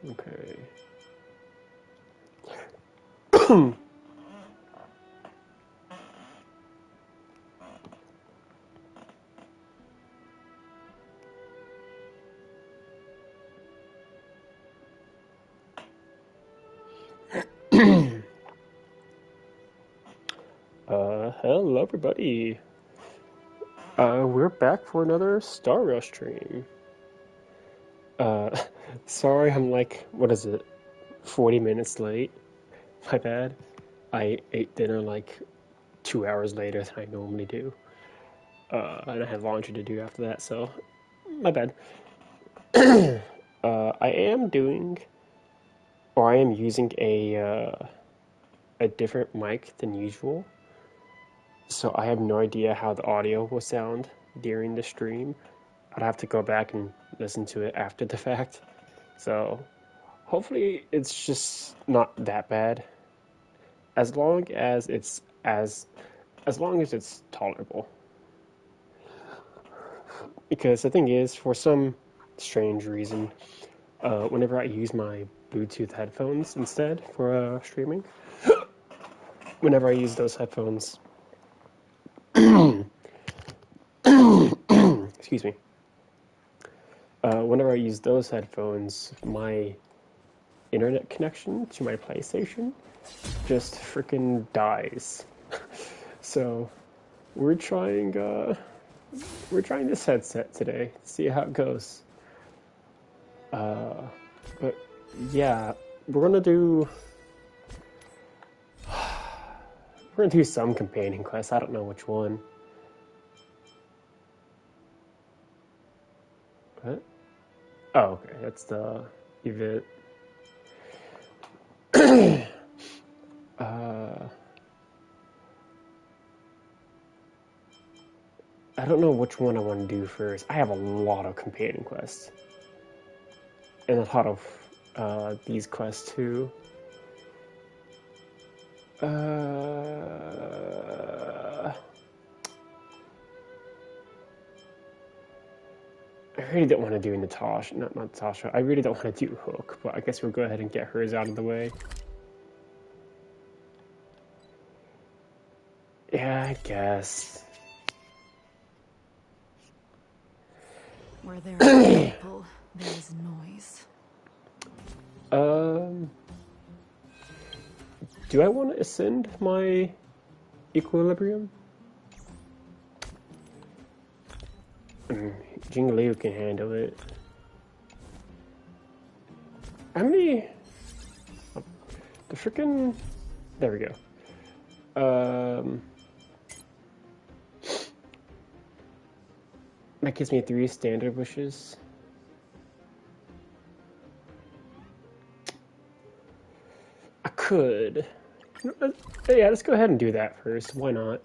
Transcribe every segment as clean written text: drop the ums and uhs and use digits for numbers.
Okay. Hello everybody. We're back for another Star Rail stream. Sorry I'm like, what is it, 40 minutes late? My bad. I ate dinner like 2 hours later than I normally do. And I had laundry to do after that, so my bad. I am using a different mic than usual. So I have no idea how the audio will sound during the stream. I'd have to go back and listen to it after the fact. So hopefully it's just not that bad. As long as it's tolerable. Because the thing is, for some strange reason, whenever I use my Bluetooth headphones instead for streaming, whenever I use those headphones, excuse me. Whenever I use those headphones, my internet connection to my PlayStation just freaking dies. So we're trying this headset today, see how it goes. But yeah, we're gonna do some companion quests. I don't know which one. What? Oh, okay, that's the event. I don't know which one I want to do first. I have a lot of companion quests. And a lot of these quests too. I really don't want to do Natasha. Not Natasha. I really don't want to do Hook, but I guess we'll go ahead and get hers out of the way. Yeah, I guess. Where there are people, there is noise. Do I want to ascend my equilibrium? Jingliu can handle it. How many? Oh, the frickin'. There we go. That gives me 3 standard wishes. I could. Yeah, let's go ahead and do that first. Why not?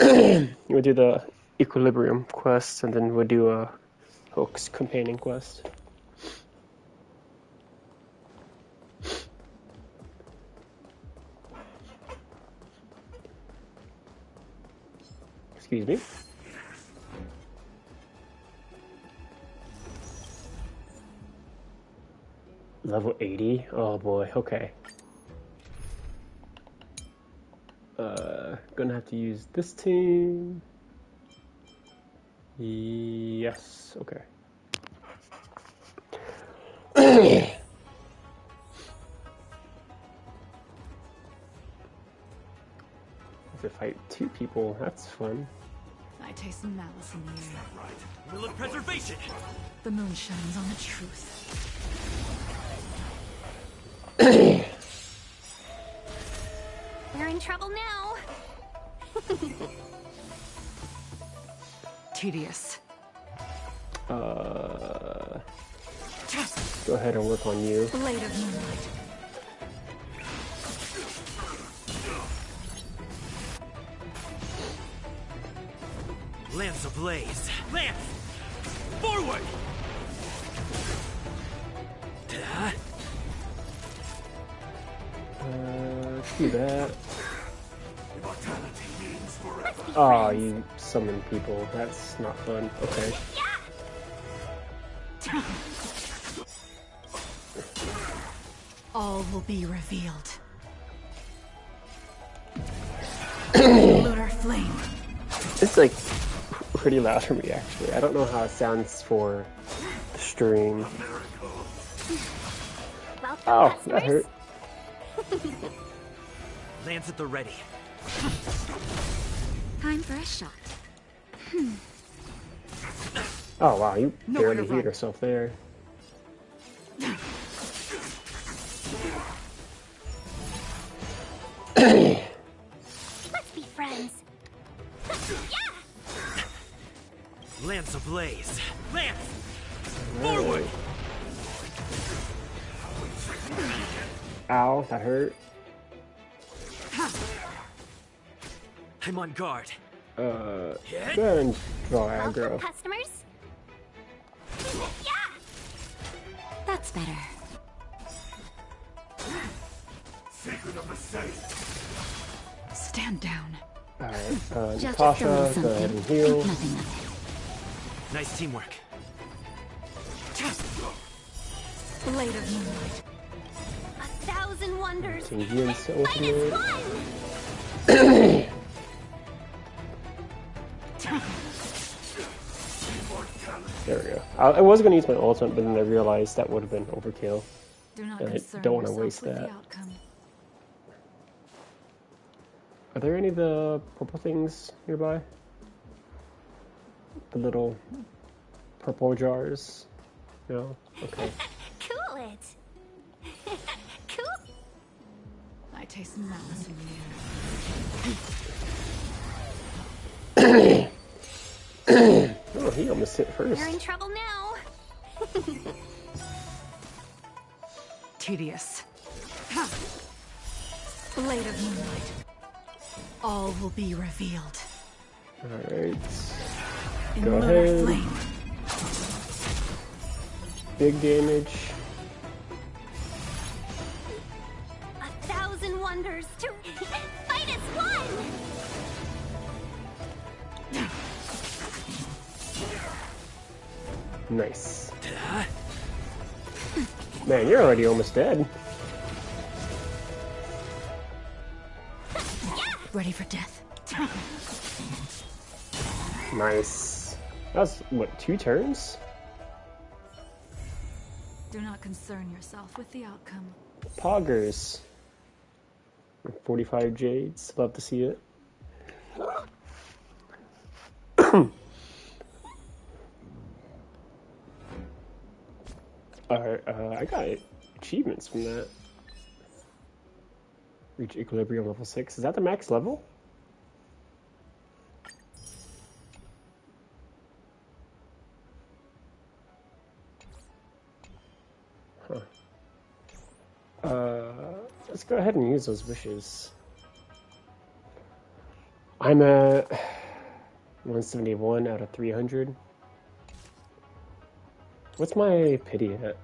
We'll do the equilibrium quest, and then we'll do a Hook's companion quest. Excuse me. Level 80? Oh boy, okay. Gonna have to use this team. Yes, okay. To fight 2 people, that's fun. I taste some malice in the air. Right. Will of preservation. The moon shines on the truth. We're in trouble now. Tedious. Go ahead and work on you. Blade of moonlight. Lance ablaze. Lance! Forward! Do that. Oh, you summon people. That's not fun. Okay. All will be revealed. Lunar flame. It's like pretty loud for me actually. I don't know how it sounds for the stream. Welcome, Oh, customers. that hurt. Lance at the ready. Time for a shot. Oh wow, you Nowhere to barely run. hit yourself there. Let's be friends. Yeah! Lance ablaze. Lance! Forward! Ow, that hurt. I'm on guard. Go ahead and draw Welcome, aggro. customers. Yeah! That's better. Stand down. Alright, Just Natasha, throw me go ahead something. and heal. Nothing of Nice teamwork. Blade of moonlight. it. 1,000 wonders. Team Gian's Fight ultimate. is fun! There we go. I was gonna use my ultimate, but then I realized that would have been overkill. Do not I concern don't wanna yourself waste with that. the outcome. Are there any of the purple things nearby? The little purple jars? No? Okay. Cool it. Cool. I taste malice in the air. Oh, he almost hit first. You're in trouble now. Tedious. Ha! Blade of moonlight. All will be revealed. Alright. In Go lunar ahead. flame. Big damage. 1,000 wonders to fight is fun. Nice. Man, you're already almost dead. Ready for death. Nice. That was, what, 2 turns? Do not concern yourself with the outcome. Poggers. 45 jades. Love to see it. Alright, I got achievements from that. Reach equilibrium level 6. Is that the max level? Huh. Let's go ahead and use those wishes. I'm at 171 out of 300. What's my pity at?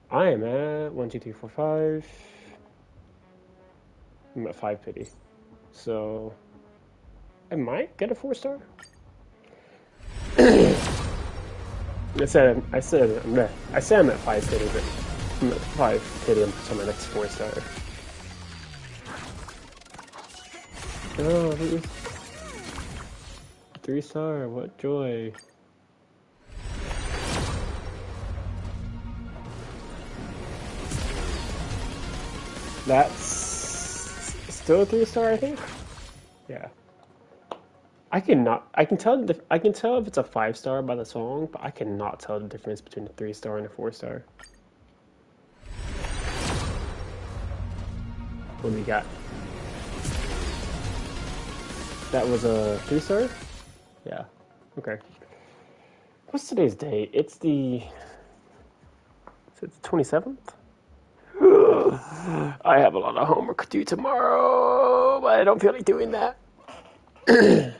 I am at 1, 2, 3, 4, 5. I'm at 5 pity. So I might get a 4-star. I said I'm at 5 pity, but I'm at 5 pity until my next 4-star. Oh, 3-star, what joy. That's still a 3-star, I think. Yeah. I can tell if it's a 5-star by the song, but I cannot tell the difference between a 3-star and a 4-star. What do we got? That was a 3-star? Yeah. Okay. What's today's date? It's the 27th? I have a lot of homework to do tomorrow, but I don't feel like doing that. I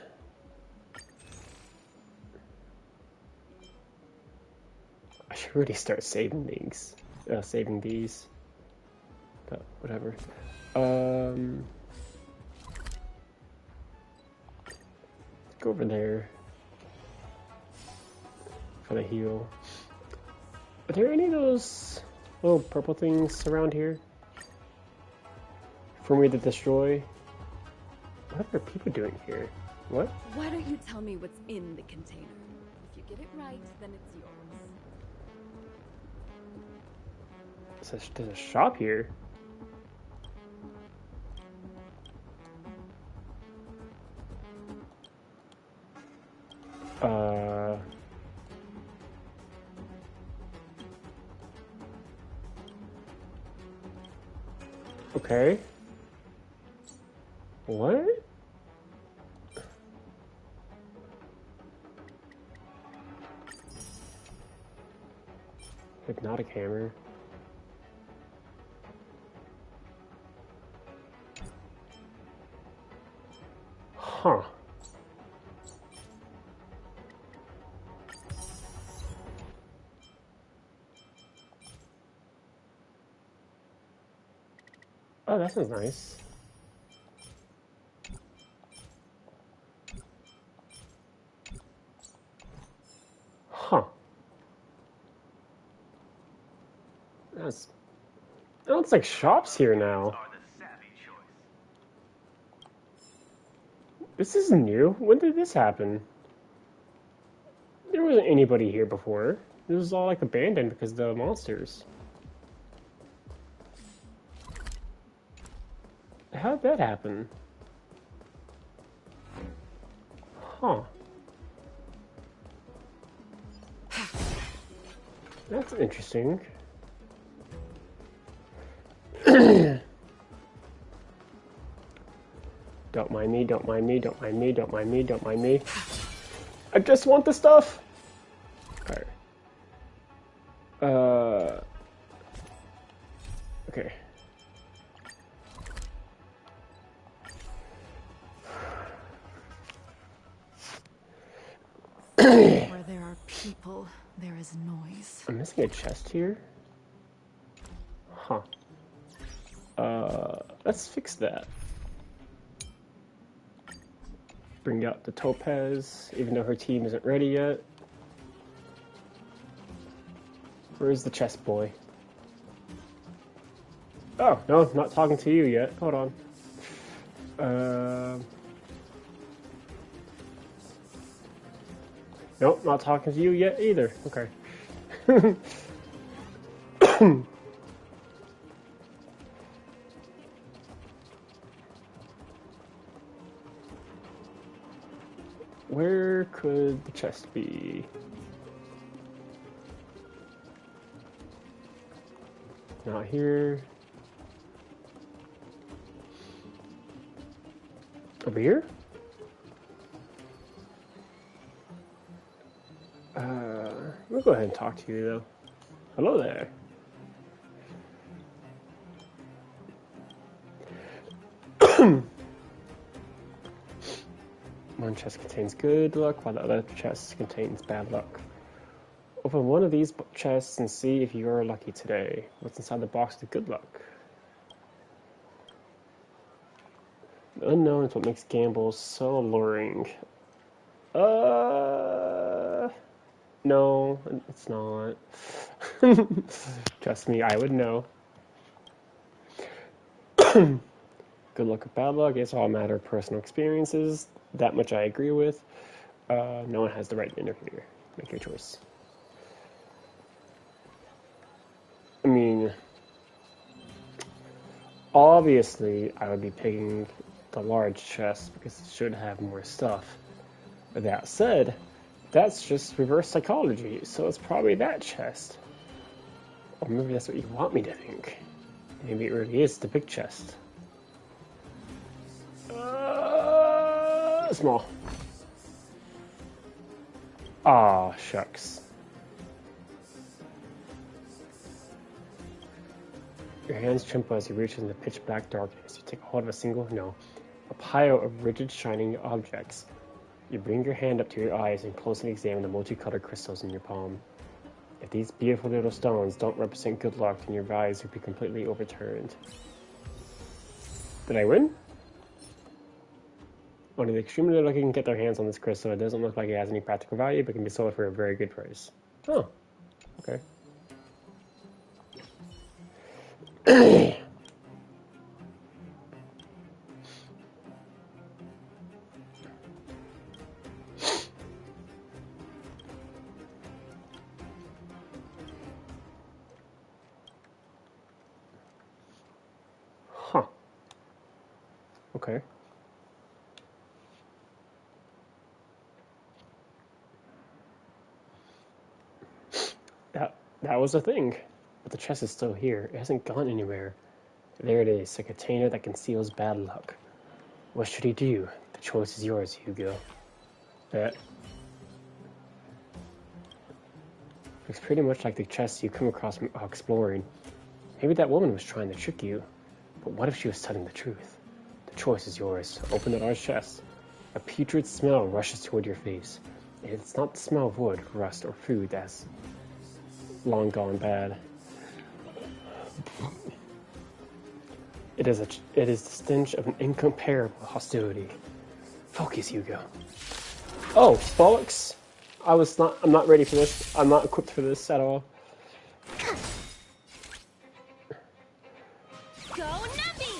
should really start saving these. But whatever. Go over there for the heal. Are there any of those little purple things around here for me to destroy? What are people doing here? What? Why don't you tell me what's in the container? If you get it right, then it's yours. There's a shop here. Okay. What? Hypnotic hammer. Huh. Oh, that sounds nice. Huh. That's... It looks like shops here now. This is new. When did this happen? There wasn't anybody here before. This was all like abandoned because of the monsters. How did that happen? Huh. That's interesting. Don't mind me, don't mind me, don't mind me, don't mind me, don't mind me. I just want the stuff! Alright. Okay. Where there are people, there is noise. I'm missing a chest here? Huh. Let's fix that. Bring out the Topaz, even though her team isn't ready yet. Where's the chest boy? Oh, no, not talking to you yet. Hold on. Nope, not talking to you yet either. Okay. Where could the chest be? Not here. Over here? We'll go ahead and talk to you though. Hello there. One chest contains good luck, while the other chest contains bad luck. Open one of these chests and see if you are lucky today. What's inside the box of good luck? The unknown is what makes gambles so alluring. No, it's not. Trust me, I would know. Good luck or bad luck, it's all a matter of personal experiences. That much I agree with. No one has the right to interfere. Make your choice. I mean, obviously, I would be picking the large chest because it should have more stuff. But that said, that's just reverse psychology, so it's probably that chest. Or maybe that's what you want me to think. Maybe it really is the big chest. Small. Aw, shucks. Your hands tremble as you reach in the pitch black darkness. You take hold of a pile of rigid, shining objects. You bring your hand up to your eyes and closely examine the multicolored crystals in your palm. If these beautiful little stones don't represent good luck, then your eyes will be completely overturned. Did I win? Only the extremely lucky can get their hands on this crystal. It doesn't look like it has any practical value, but can be sold for a very good price. Oh, okay. Okay. That was a thing. But the chest is still here. It hasn't gone anywhere. There it is, a container that conceals bad luck. What should he do? The choice is yours, Hugo. Bet. Looks pretty much like the chest you come across while exploring. Maybe that woman was trying to trick you. But what if she was telling the truth? The choice is yours. Open the large chest. A putrid smell rushes toward your face. It's not the smell of wood, rust, or food that's long gone bad. It is the stench of an incomparable hostility. Focus, Hugo. Oh, bollocks! I'm not ready for this. I'm not equipped for this at all. Go Nuppy!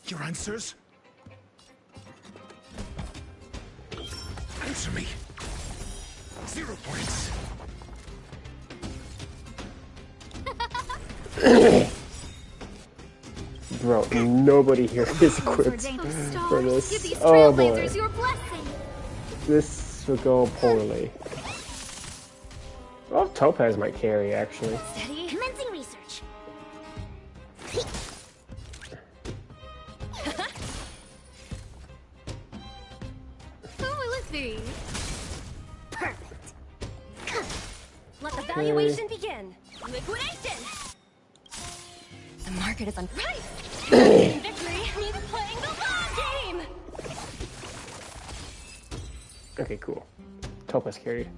Your answers? Answer me. 0 points. Bro, nobody here is equipped for this. Give these Oh boy. trailblazers your blessing. This will go poorly. Well, Topaz might carry, actually. Steady. Commencing research. Who will it be? Perfect. Let the valuation begin. Liquidation. The market is on right. Victory means playing the long game. Okay, cool. Topaz carried.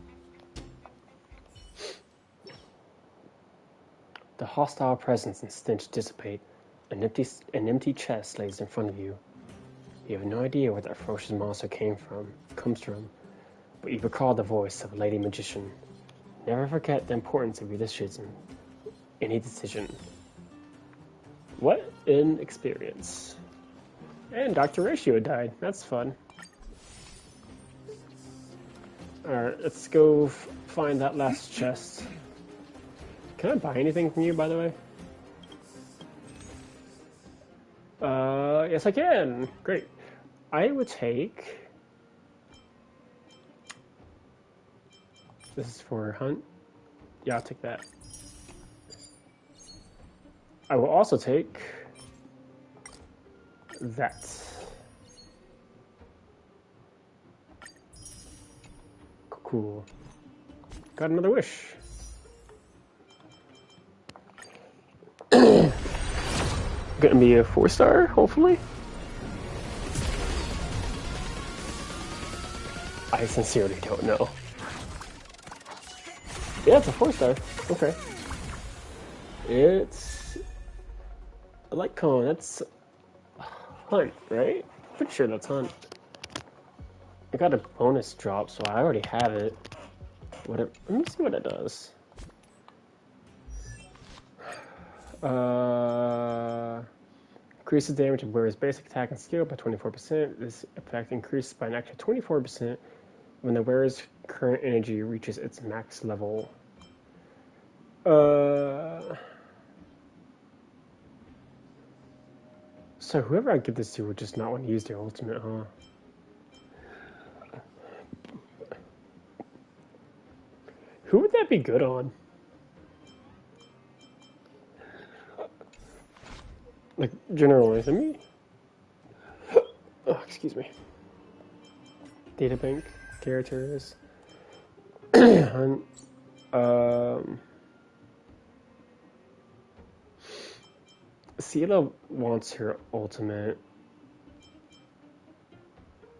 The hostile presence and stench dissipate. An empty chest lays in front of you. You have no idea where that ferocious monster comes from, but you recall the voice of a lady magician. Never forget the importance of your decision. Any decision. What an experience. And Dr. Ratio died. That's fun. Alright, let's go find that last chest. Can I buy anything from you, by the way? Yes I can. Great. I would take... This is for hunt. Yeah, I'll take that. I will also take that. Cool. Got another wish. Gonna be a 4-star, hopefully. I sincerely don't know. Yeah, it's a 4-star. Okay. It's a light cone. That's hunt, right? Pretty sure that's hunt. I got a bonus drop, so I already have it. Let me see what it does. Increases damage of wearer's basic attack and skill by 24%. This effect increases by an extra 24% when the wearer's current energy reaches its max level. So whoever I give this to would just not want to use their ultimate, huh? Who would that be good on? Like, generally, let me... Oh, excuse me. Databank, characters... Hunt... Sela wants her ultimate.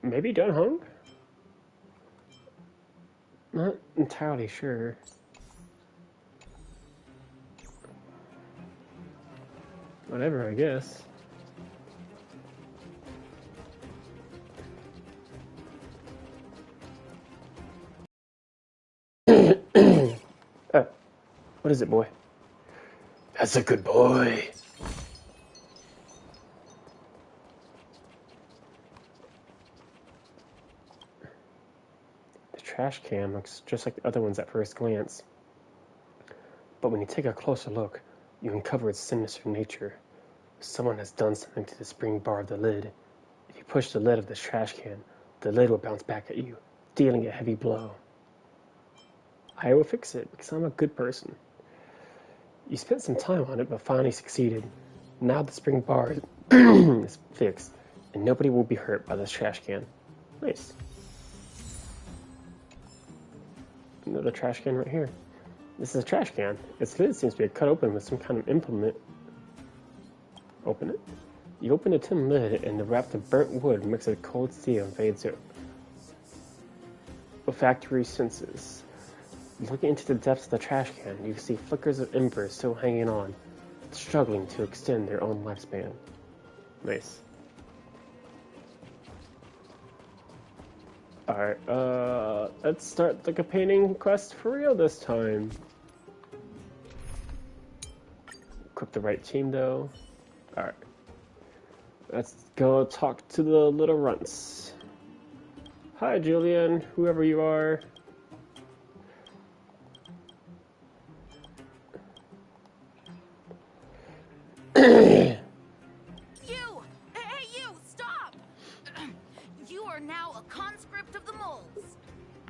Maybe Dunhung? Not entirely sure. Whatever, I guess. What is it, boy? That's a good boy. The trash can looks just like the other ones at first glance. But when you take a closer look, you uncover its sinister nature. Someone has done something to the spring bar of the lid. If you push the lid of this trash can, the lid will bounce back at you, dealing a heavy blow. I will fix it because I'm a good person. You spent some time on it, but finally succeeded. Now the spring bar is fixed, and nobody will be hurt by this trash can. Nice. Another trash can right here. This is a trash can. Its lid seems to be cut open with some kind of implement. Open it. You open the tin lid, and the raft of burnt wood mixed with cold steel invades your olfactory senses. Looking into the depths of the trash can, you can see flickers of embers still hanging on, struggling to extend their own lifespan. Nice. Alright, let's start the painting quest for real this time. Equip the right team though. Alright. Let's go talk to the little runts. Hi Julian, whoever you are.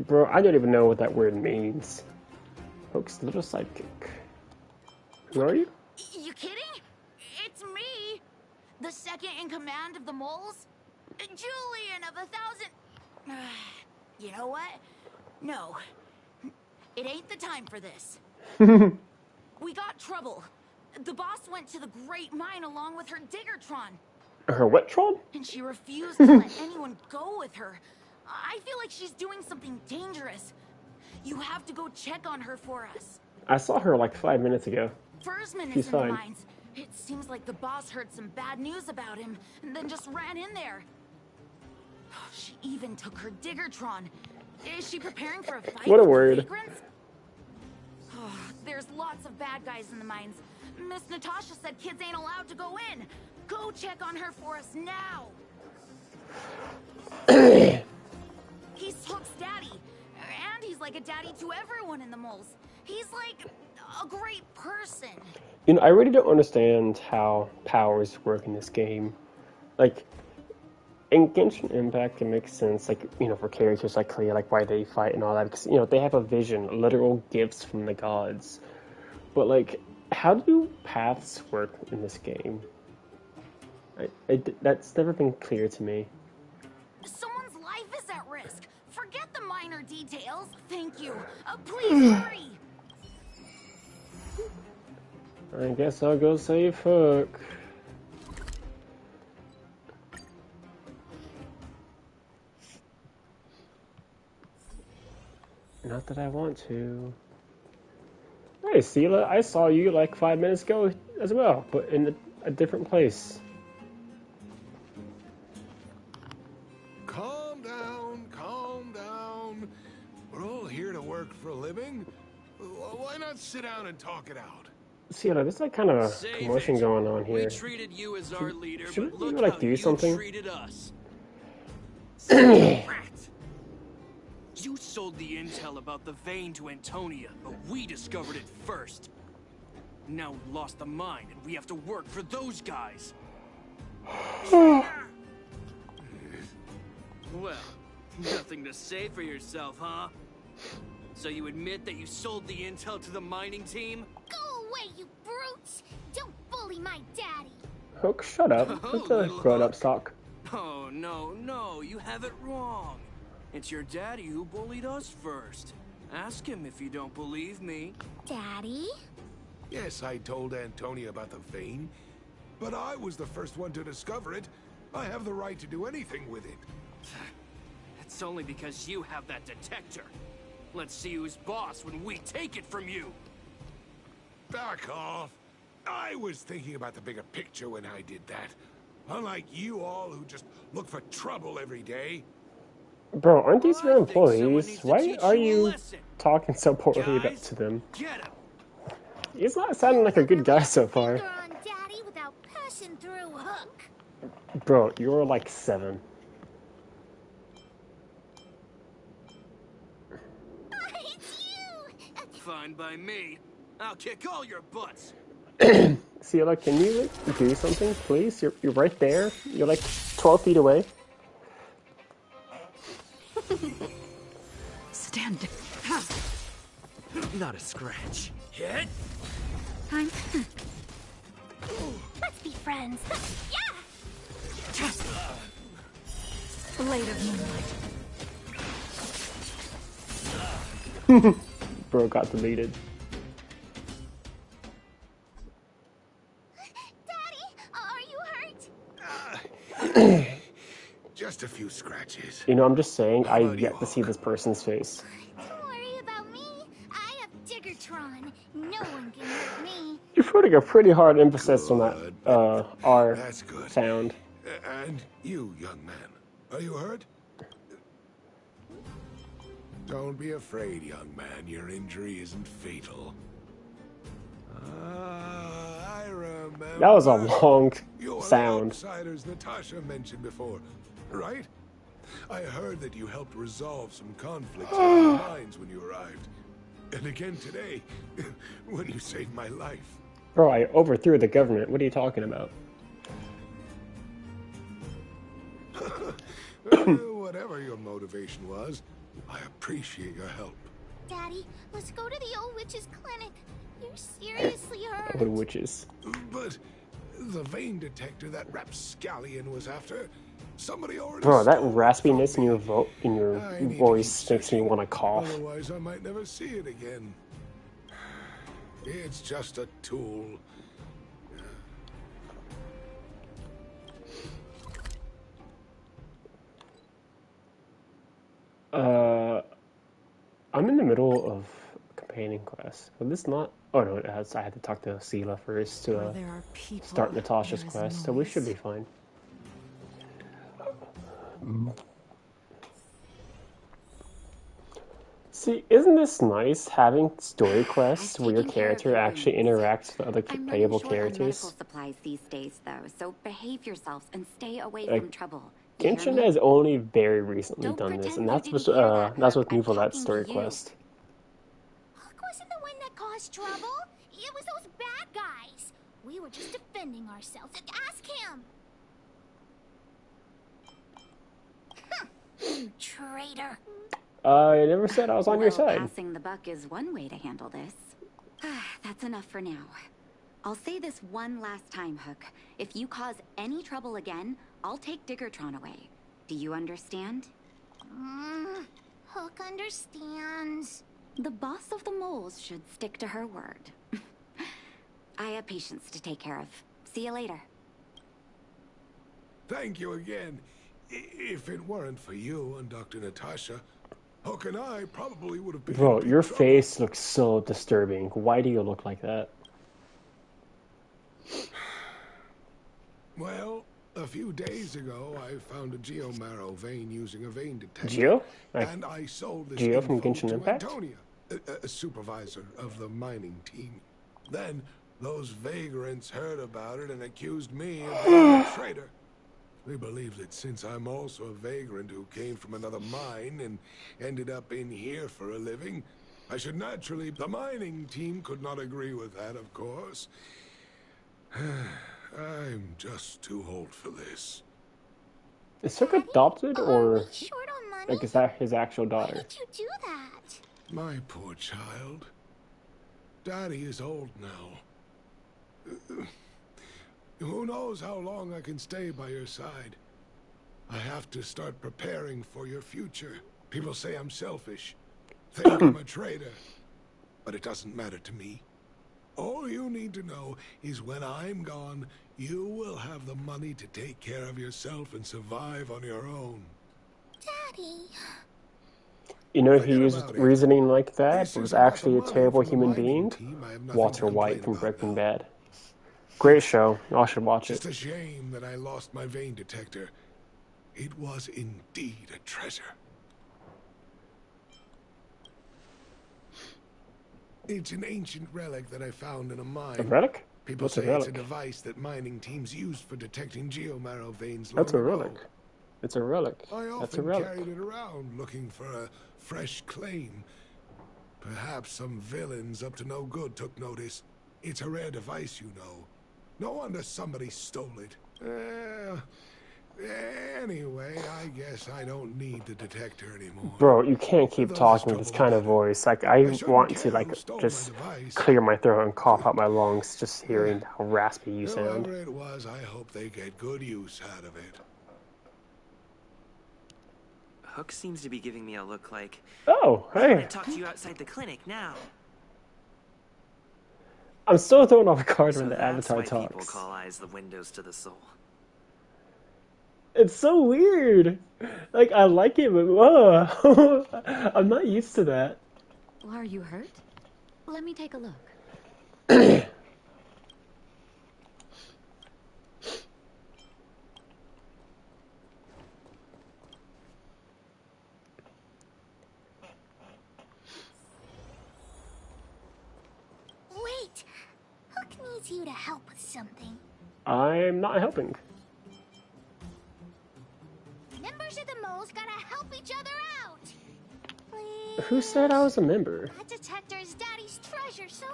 Bro, I don't even know what that word means. Hook's little sidekick. Who are you? You kidding? It's me, the second in command of the moles, Julian of 1,000. You know what? No, it ain't the time for this. We got trouble. The boss went to the Great Mine along with her Diggertron. Her what Tron? And she refused to let anyone go with her. I feel like she's doing something dangerous. You have to go check on her for us. I saw her like 5 minutes ago. Fursman She's is in the fine. mines. It seems like the boss heard some bad news about him and then just ran in there. She even took her Diggertron. Is she preparing for a fight What a with the word. vagrants? There's lots of bad guys in the mines. Miss Natasha said kids ain't allowed to go in. Go check on her for us now. He's Hook's daddy, and he's like a daddy to everyone in the moles. He's like a great person. You know, I really don't understand how powers work in this game. Like, in Genshin Impact, it makes sense, like, you know, for characters like Clea, like why they fight and all that, because, you know, they have a vision, literal gifts from the gods. But, like, how do paths work in this game? That's never been clear to me. Someone's life is at risk. Forget the minor details. Thank you. Please hurry. I guess I'll go save Hook. Not that I want to. Hey, Sela, I saw you like 5 minutes ago as well, but in a different place. Calm down, calm down. We're all here to work for a living. Why not sit down and talk it out? Sela, there's like kind of a commotion going on here. We treated you as our leader, Shouldn't but you, look like, how do you something? treated us. You sold the intel about the vein to Antonia, but we discovered it first. Now we lost the mine, and we have to work for those guys. Well, nothing to say for yourself, huh? So you admit that you sold the intel to the mining team? Go away, you brutes! Don't bully my daddy! Hook, shut up. Oh, That's a little grown-up Hook. talk. Oh, no, you have it wrong. It's your daddy who bullied us first. Ask him if you don't believe me. Daddy? Yes, I told Antonia about the vein, but I was the first one to discover it. I have the right to do anything with it. It's only because you have that detector. Let's see who's boss when we take it from you. Back off. I was thinking about the bigger picture when I did that. Unlike you all who just look for trouble every day. Bro, aren't these your I think someone employees? needs to Why teach are you a you lesson. talking so poorly Guys, to them? Get him. He's not sounding like a good guy so far. Finger on daddy without passing through Hook. Bro, you're like 7. It's you! Fine by me. I'll kick all your butts. Ciela, can you like, do something, please? You're right there. You're like 12 feet away. Stand down. Not a scratch. Hit. I'm Let's be friends. Yeah! blade of moonlight. Bro got deleted. Daddy, are you hurt? Just a few scratches. You know, I'm just saying, How I've about yet you, to see Hulk? this person's face. Don't worry about me. I have Diggertron. No one can hurt me. You're putting a pretty hard emphasis on that R That's good. sound. And you, young man, are you hurt? Don't be afraid, young man. Your injury isn't fatal. I remember. That was a long You were sound. outsiders Natasha mentioned before, right? I heard that you helped resolve some conflicts in our minds when you arrived. And again today, when you saved my life. Bro, I overthrew the government. What are you talking about? Whatever your motivation was, I appreciate your help. Daddy, let's go to the old witch's clinic. You're seriously hurt. What witches? But the vein detector that rapscallion was after, somebody already Bro, that stole it raspiness from in me. your I need to voice keep makes me searching. want to cough. Otherwise, I might never see it again. It's just a tool. I'm in the middle of a companion quest. Will this not? Oh no, it has. I had to talk to Ciela first to Where there are people, start Natasha's there is quest, so we should be noise. fine. See, isn't this nice having story quests where your taken care of character your actually wounds. interacts with other I'm running playable short on medical characters? supplies these days, though, so behave yourselves and stay away Like, from trouble. You hear Genshin me? has only very recently Don't done this, pretend and you that's didn't what's hear that, that's Hook. what's new I'm for that talking story to you. quest. Hook wasn't the one that caused trouble. It was those bad guys. We were just defending ourselves. Ask him. You traitor. I never said I was on your Well, side. passing the buck is one way to handle this. That's enough for now. I'll say this one last time, Hook. If you cause any trouble again, I'll take Diggertron away. Do you understand? Hook understands. The boss of the moles should stick to her word. I have patients to take care of. See you later. Thank you again. If it weren't for you and Dr. Natasha, Hook and I probably would have been Bro, in big your trouble. face looks so disturbing. Why do you look like that? Well, a few days ago, I found a geomarrow vein using a vein detector. Geo? Like, And I sold this Geo from info Genshin to Impact? Antonia, a supervisor of the mining team. Then those vagrants heard about it and accused me of being a traitor. They believe that since I'm also a vagrant who came from another mine and ended up in here for a living, I should naturally... The mining team could not agree with that, of course. I'm just too old for this. Is Hook adopted, Are or we short on money? like is that his actual Why daughter? did you do that? My poor child. Daddy is old now. Who knows how long I can stay by your side? I have to start preparing for your future. People say I'm selfish. Think I'm a traitor. But it doesn't matter to me. All you need to know is when I'm gone, you will have the money to take care of yourself and survive on your own. Daddy. You know who Forget used about it. reasoning like that This was is about the actually a money terrible from the human mining being? team. I have nothing to Walter White complain from about Breaking now. Bad. Great show. Y'all should watch Just it. a shame that I lost my vein detector. It was indeed a treasure. It's an ancient relic that I found in a mine. A relic? People What's a say it's a relic? device that mining teams used for detecting geomarrow veins long That's a relic. ago. It's a relic. I That's a often relic. carried it around looking for a fresh claim. Perhaps some villains up to no good took notice. It's a rare device, you know. No wonder somebody stole it. Anyway, I guess I don't need the detector anymore. Bro, you can't keep Those talking with this trouble kind of again. voice. Like, I shouldn't want care to, like, who stole just my device. clear my throat and cough out my lungs just hearing how raspy you sound. Whoever it was, I hope they get good use out of it. Hook seems to be giving me a look like, Oh, I want hey. to talk to you outside the clinic now. I'm still throwing off guard So when the that's Avatar why people talks. call eyes the windows to the soul. It's so weird. Like, I like it, but I'm not used to that. Are you hurt? Let me take a look. Wait! Hook needs you to help with something. I'm not helping. Members of the moles gotta help each other out! Please? Who said I was a member? That detector is Daddy's treasure, so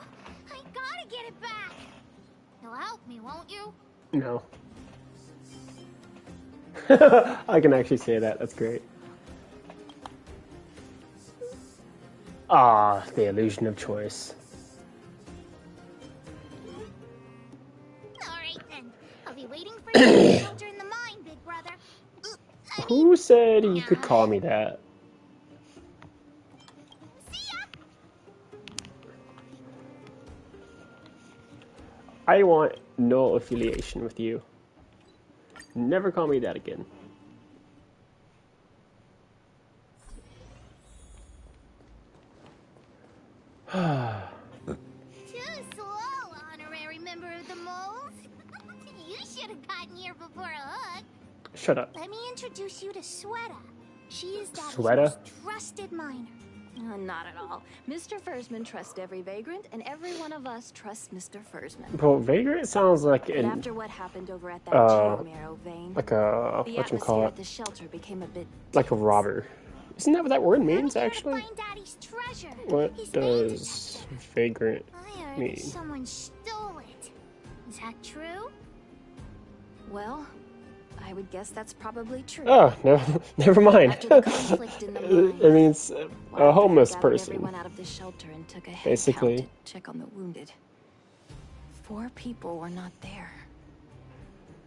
I gotta get it back! You'll help me, won't you? No. I can actually say that. That's great. Ah, the illusion of choice. Alright then. I'll be waiting for you in the shelter in the mine, big brother. Who said you could call me that? See ya! I want no affiliation with you. Never call me that again. Too slow, honorary member of the moles. You should have gotten here before Hook. Shut up. Let me introduce you to Sweta. She is Daddy's Sweta? most trusted miner. Not at all. Mr. Fursman trusts every vagrant, and every one of us trusts Mr. Fursman. Bro, Vagrant sounds like But an after what happened over at that geomarrow vein, like a the what you call atmosphere it? at the shelter became a bit Like a robber. Isn't that what that word means Gotta actually? find Daddy's treasure. What His vein does vagrant I heard mean? that someone stole it. Is that true? well, I would guess that's probably true. Oh, no, never mind. After the conflict in the mine, It means a Wildfire homeless gathered person. everyone out of the shelter and took a head Basically. count to check on the wounded. 4 people were not there.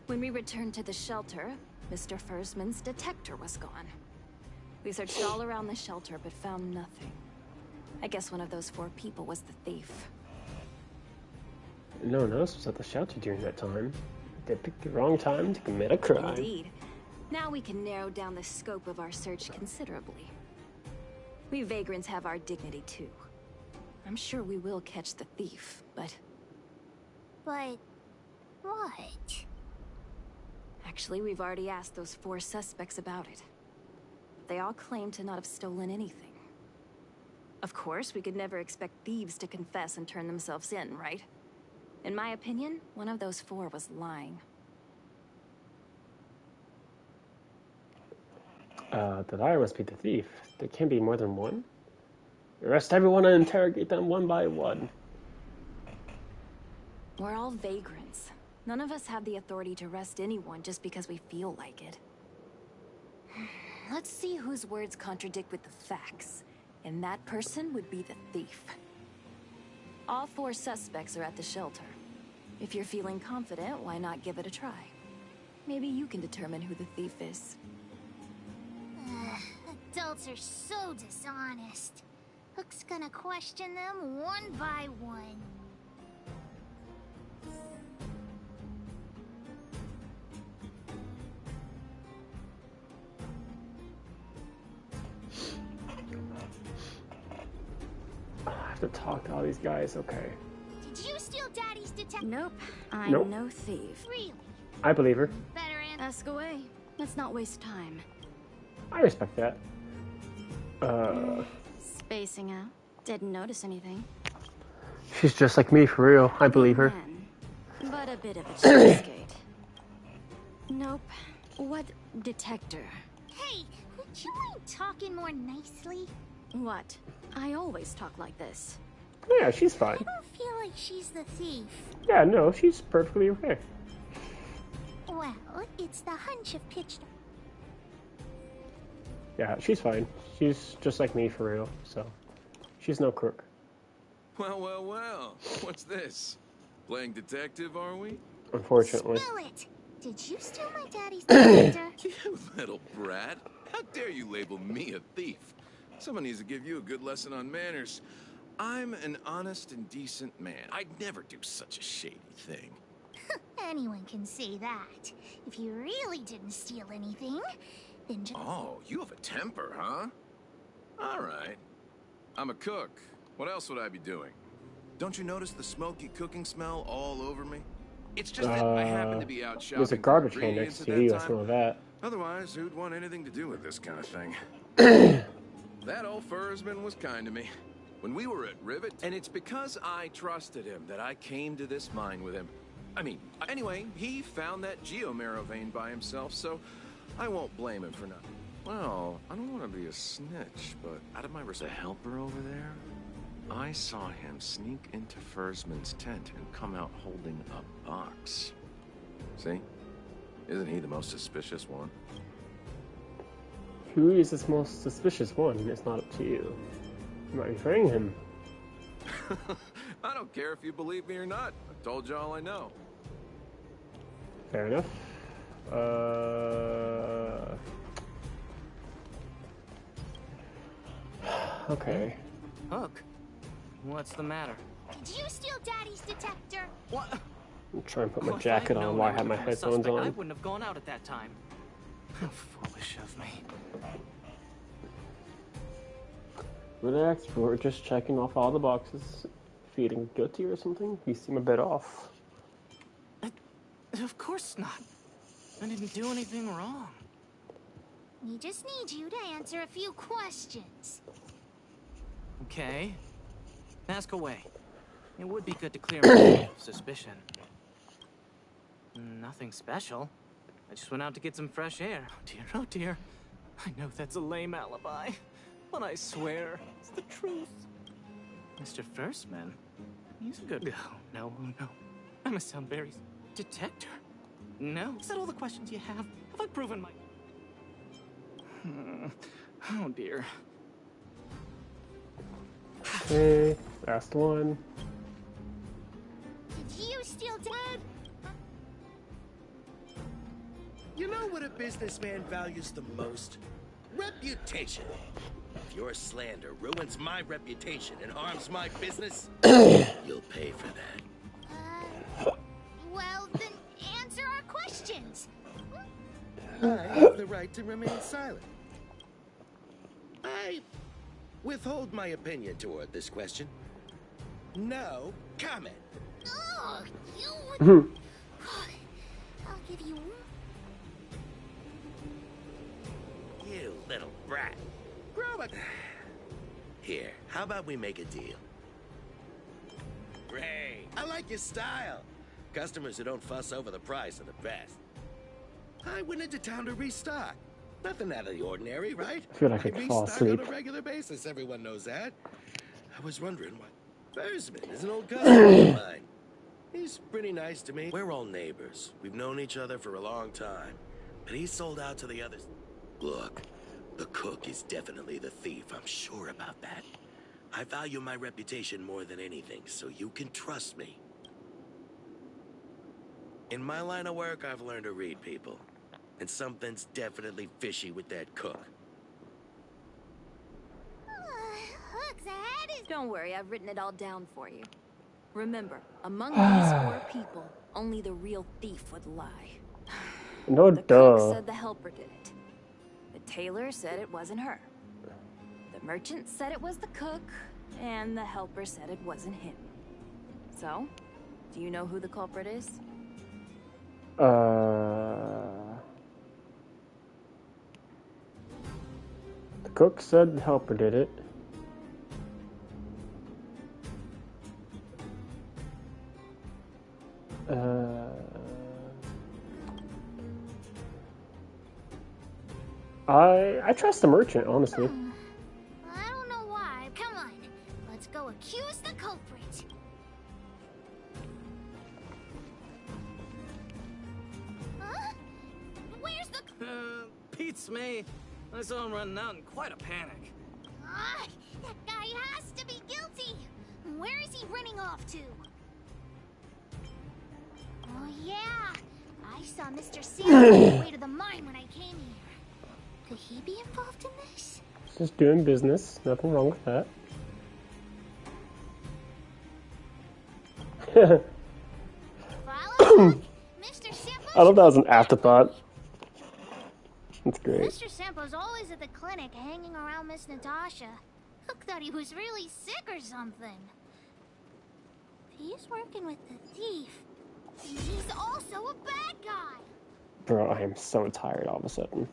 When we returned to the shelter, Mr. Fursman's detector was gone. We searched all around the shelter but found nothing. I guess one of those 4 people was the thief. No one else was at the shelter during that time. They picked the wrong time to commit a crime. Indeed. Now we can narrow down the scope of our search considerably. We vagrants have our dignity too. I'm sure we will catch the thief, but But what? actually we've already asked those 4 suspects about it. They all claim to not have stolen anything. Of course, we could never expect thieves to confess and turn themselves in, right? In my opinion, one of those 4 was lying. That I must be the thief. There can't be more than one. Arrest everyone and interrogate them one by one. We're all vagrants. None of us have the authority to arrest anyone just because we feel like it. Let's see whose words contradict with the facts. And that person would be the thief. All 4 suspects are at the shelter. If you're feeling confident, why not give it a try? Maybe you can determine who the thief is. Adults are so dishonest. Hook's gonna question them one by one. I have to talk to all these guys. Okay. Did you steal Daddy's detector? Nope, I'm Nope. no thief. Really? I believe her. Better answer. Ask away. Let's not waste time. I respect that. Spacing out. Didn't notice anything. She's just like me for real. I believe her. Man, but a bit of a cheapskate. Nope. What detector? Hey, would you mind talking more nicely? What? I always talk like this. Yeah, she's fine. I don't feel like she's the thief. Yeah, no, she's perfectly okay. Well, it's the hunch of pitched. Yeah, she's fine. She's just like me for real, so she's no crook. Well, well, well. What's this? Playing detective, are we? Unfortunately. Spill it! Did you steal my daddy's detector? You little brat. How dare you label me a thief? Someone needs to give you a good lesson on manners. I'm an honest and decent man. I'd never do such a shady thing. Anyone can say that. If you really didn't steal anything, then just... Oh, you have a temper, huh? All right. I'm a cook. What else would I be doing? Don't you notice the smoky cooking smell all over me? It's just that I happen to be out shopping. There's a garbage can next to you, I smell that. Otherwise, who'd want anything to do with this kind of thing? That old Fursman was kind to me. When we were at Rivet, and it's because I trusted him that I came to this mine with him. I mean, anyway, he found that geomarrow vein by himself, so I won't blame him for nothing. Well, I don't want to be a snitch, but out of my respect, the helper over there, I saw him sneak into Fursman's tent and come out holding a box. See? Isn't he the most suspicious one? Who is this most suspicious one? It's not up to you. You might be fraying him. I don't care if you believe me or not. I told you all I know. Fair enough. Okay. Hook, what's the matter? Did you steal Daddy's detector? What? I'm trying to put my Well, if jacket I'd on known while I I had my would become a headphones suspect, I on. wouldn't have gone out at that time. How foolish of me. Relax, we're just checking off all the boxes. Feeling guilty or something? You seem a bit off. Of course not. I didn't do anything wrong. We just need you to answer a few questions. Okay. Ask away. It would be good to clear my suspicion. Nothing special. I just went out to get some fresh air. Oh dear, oh dear. I know that's a lame alibi, but I swear it's the truth. Mr. Firstman, he's a good... Oh, no, oh no. I must sound very... Detector? No. Is that all the questions you have? Have I proven my... Oh dear. Okay, last one. Did you steal Dad? You know what a businessman values the most? Reputation. If your slander ruins my reputation and harms my business, you'll pay for that. Well, then answer our questions. I have the right to remain silent. I withhold my opinion toward this question. No comment. Oh, you... I'll give you... You little brat. Grow up. Here, how about we make a deal? Great. I like your style. Customers who don't fuss over the price are the best. I went into town to restock. Nothing out of the ordinary, right? I feel like I could fall asleep. On a regular basis. Everyone knows that. I was wondering why. Fursman is an old customer of mine. He's pretty nice to me. We're all neighbors. We've known each other for a long time. But he sold out to the others. Look, the cook is definitely the thief. I'm sure about that. I value my reputation more than anything, so you can trust me. In my line of work, I've learned to read people. And something's definitely fishy with that cook. Hook's head is... Don't worry, I've written it all down for you. Remember, among these 4 people, only the real thief would lie. No, the duh. cook said the helper did it. The tailor said it wasn't her. The merchant said it was the cook, and the helper said it wasn't him. So, do you know who the culprit is? The cook said the helper did it. I trust the merchant, honestly. I don't know why. Come on. Let's go accuse the culprit. Beats me. I saw him running out in quite a panic. That guy has to be guilty. Where is he running off to? Oh yeah, I saw Mr. Sam on the way to the mine when I came here. Could he be involved in this? Just doing business. Nothing wrong with that. Follow back. Mr. Sampo's I love that as an afterthought. That's great. Mr. Sampo's always at the clinic hanging around Miss Natasha. Hook thought he was really sick or something. He's working with the thief. He's also a bad guy. Bro, I am so tired all of a sudden.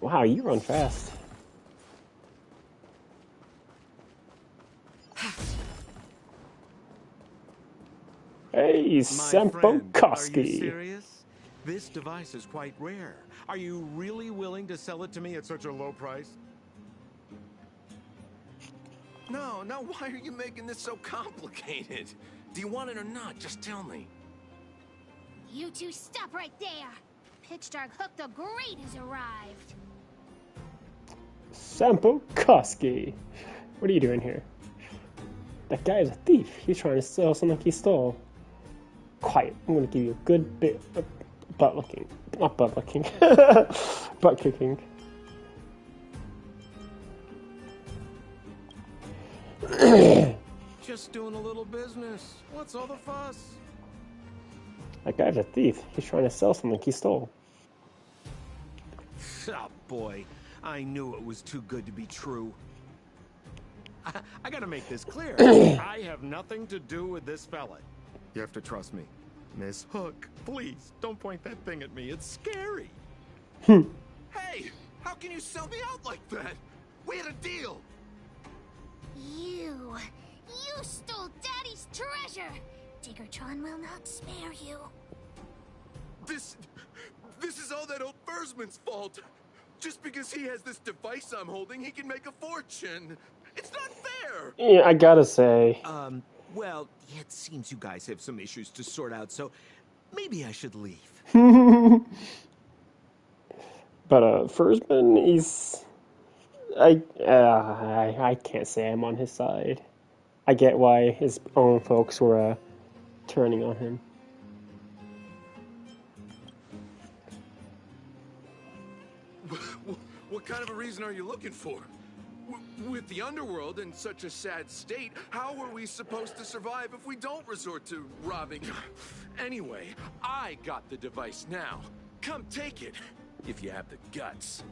Wow, you run fast. Hey, Sampo Koski. Are you serious? This device is quite rare. Are you really willing to sell it to me at such a low price? No, why are you making this so complicated? Do you want it or not? Just tell me. You two stop right there. Pitch Dark Hook the Great has arrived. Sampo Koski. What are you doing here? That guy is a thief. He's trying to sell something he stole. Quiet. I'm going to give you a good bit of butt licking. Not butt licking. Butt kicking. Just doing a little business. What's all the fuss? That guy's a thief. He's trying to sell something he stole. Oh boy, I knew it was too good to be true. I gotta make this clear. I have nothing to do with this fella. You have to trust me. Miss Hook, please, don't point that thing at me. It's scary. Hey, how can you sell me out like that? We had a deal. You stole Daddy's treasure. Diggertron will not spare you. This is all that old Fursman's fault. Just because he has this device I'm holding, he can make a fortune. It's not fair. Yeah, I gotta say. Well, it seems you guys have some issues to sort out, so maybe I should leave. But Fursman, he's... I can't say I'm on his side. I get why his own folks were turning on him. What kind of a reason are you looking for? With the underworld in such a sad state, how are we supposed to survive if we don't resort to robbing? Anyway, I got the device now. Come take it, if you have the guts.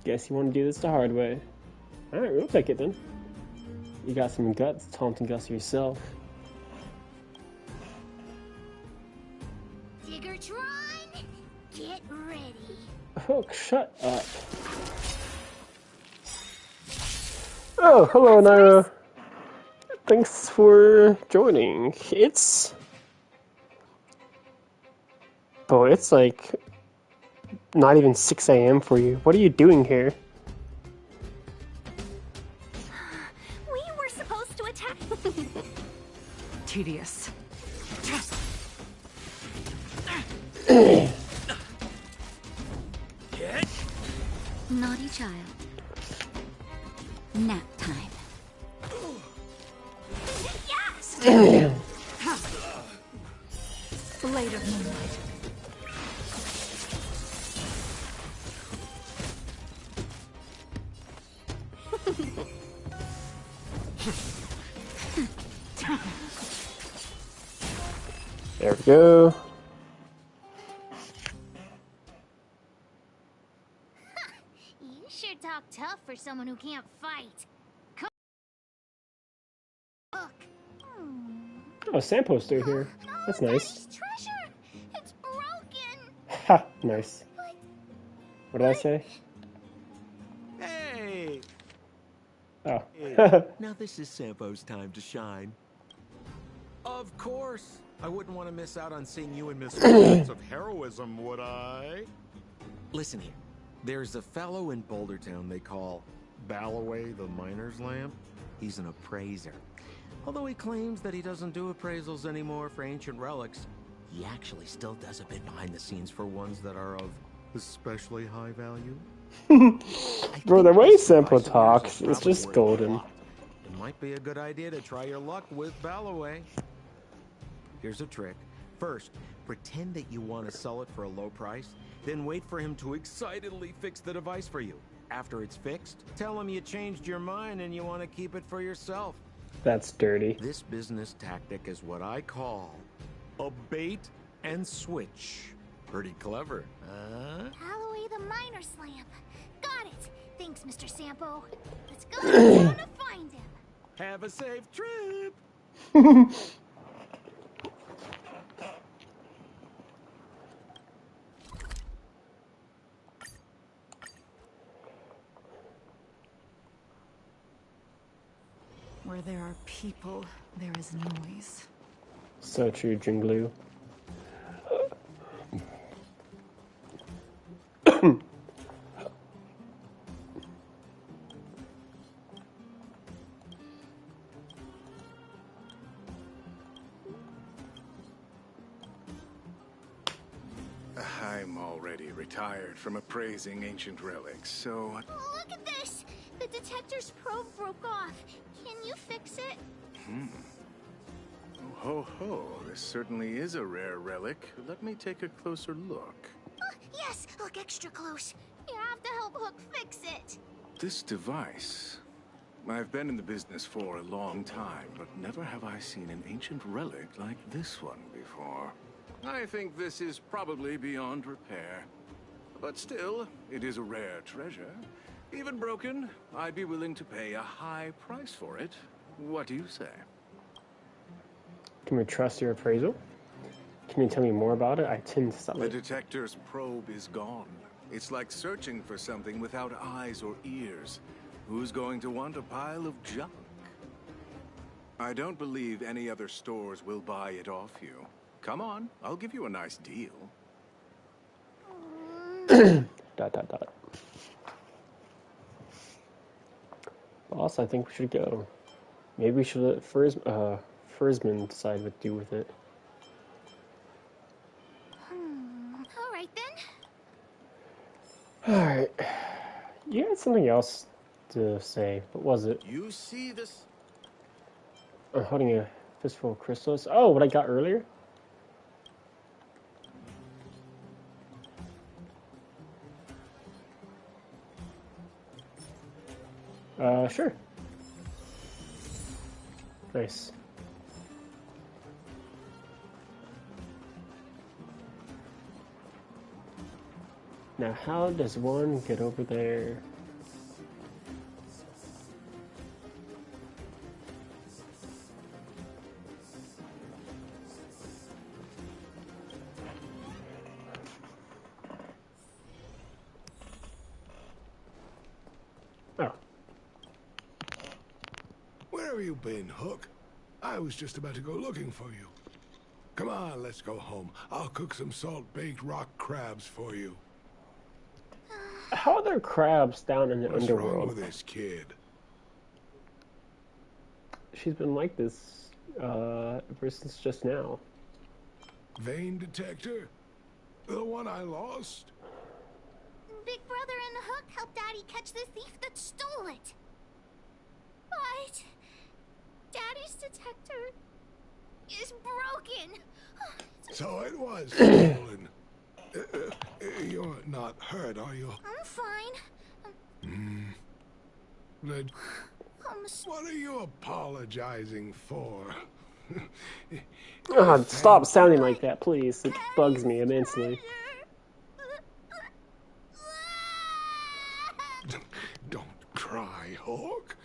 Guess you want to do this the hard way. Alright, we'll take it then. You got some guts, taunting us yourself. Diggertron, get ready. Hook, shut up. Oh, hello, Naira. Thanks for joining. Boy, it's like not even 6 a.m. for you. What are you doing here? We were supposed to attack. Tedious. Naughty child. Nap time. Yes! Blade of moonlight. There we go. You sure talk tough for someone who can't fight. Look. Oh, Sampo's still here. That's nice. Daddy's treasure. It's broken. Ha, nice. What did I say? Hey! Oh. Now this is Sampo's time to shine. Of course. I wouldn't want to miss out on seeing you in Miss Moments of heroism, would I? Listen here. There's a fellow in Bouldertown they call Ballaway the Miner's Lamp. He's an appraiser. Although he claims that he doesn't do appraisals anymore for ancient relics, he actually still does a bit behind the scenes for ones that are of especially high value. Bro, the way Sampo talks is just golden. It might be a good idea to try your luck with Ballaway. Here's a trick. First, pretend that you want to sell it for a low price, then wait for him to excitedly fix the device for you. After it's fixed, tell him you changed your mind and you want to keep it for yourself. That's dirty. This business tactic is what I call a bait and switch. Pretty clever, huh? Calloway the Miner's Lamp. Got it. Thanks, Mr. Sampo. Let's go to town to find him. Have a safe trip. Where there are people, there is noise. So true, Jinglu. I'm already retired from appraising ancient relics, so... Look at this! The detector's probe broke off. Can you fix it? Ho ho, this certainly is a rare relic. Let me take a closer look. Yes, look extra close. You have to help Hook fix it. This device... I've been in the business for a long time, but never have I seen an ancient relic like this one before. I think this is probably beyond repair. But still, it is a rare treasure. Even broken, I'd be willing to pay a high price for it. What do you say? Can we trust your appraisal? Can you tell me more about it? I tend to sell The it. detector's probe is gone. It's like searching for something without eyes or ears. Who's going to want a pile of junk? I don't believe any other stores will buy it off you. Come on, I'll give you a nice deal. Dot. Boss, I think we should go. Maybe we should let Fursman decide what to do with it. All right then. Alright. You had something else to say. What was it? You see this? I'm holding a fistful of crystals. Oh, what I got earlier? Sure. Nice. Now, how does one get over there? Oh. Where have you been, Hook? I was just about to go looking for you. Come on, let's go home. I'll cook some salt-baked rock crabs for you. How are there crabs down in the What's underworld? wrong with this kid? She's been like this ever since just now. Vein detector? The one I lost? Big Brother and Hook helped Daddy catch the thief that stole it. But Daddy's detector is broken. So it was stolen. You're not hurt, are you? I'm fine. Then what are you apologizing for? Oh, stop sounding like that, please. It bugs me immensely. Don't cry, Hawk.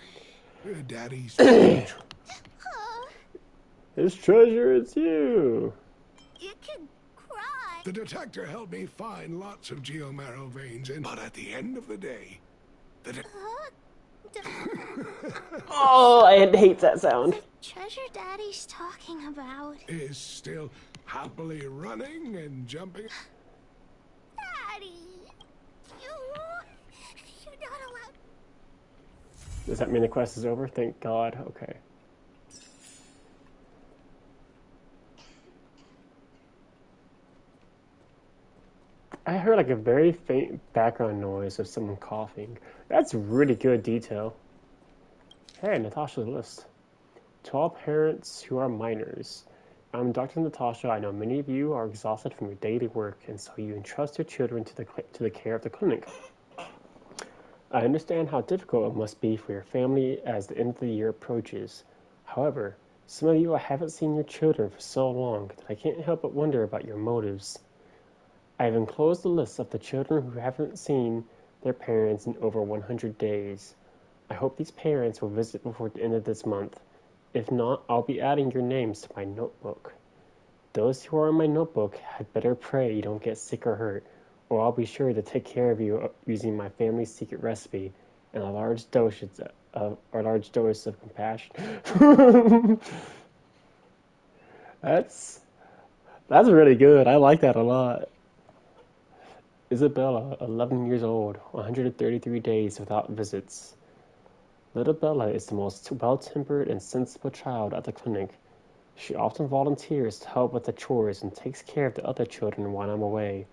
Daddy's His treasure, it's you. You can cry. The detector helped me find lots of geomarrow veins, but at the end of the day, Oh, I hate that sound. The treasure Daddy's talking about is still happily running and jumping. Daddy, you're not allowed. Does that mean the quest is over? Thank God. Okay. I heard like a very faint background noise of someone coughing. That's really good detail. Hey, Natasha's list. To all parents who are minors, I'm Dr. Natasha. I know many of you are exhausted from your daily work, and so you entrust your children to the care of the clinic. I understand how difficult it must be for your family as the end of the year approaches. However, some of you I haven't seen your children for so long that I can't help but wonder about your motives. I have enclosed a list of the children who haven't seen their parents in over 100 days. I hope these parents will visit before the end of this month. If not, I'll be adding your names to my notebook. Those who are in my notebook had better pray you don't get sick or hurt, or I'll be sure to take care of you using my family's secret recipe and a large dose of compassion. That's really good. I like that a lot. Isabella, 11 years old, 133 days without visits. Little Bella is the most well-tempered and sensible child at the clinic. She often volunteers to help with the chores and takes care of the other children while I'm away.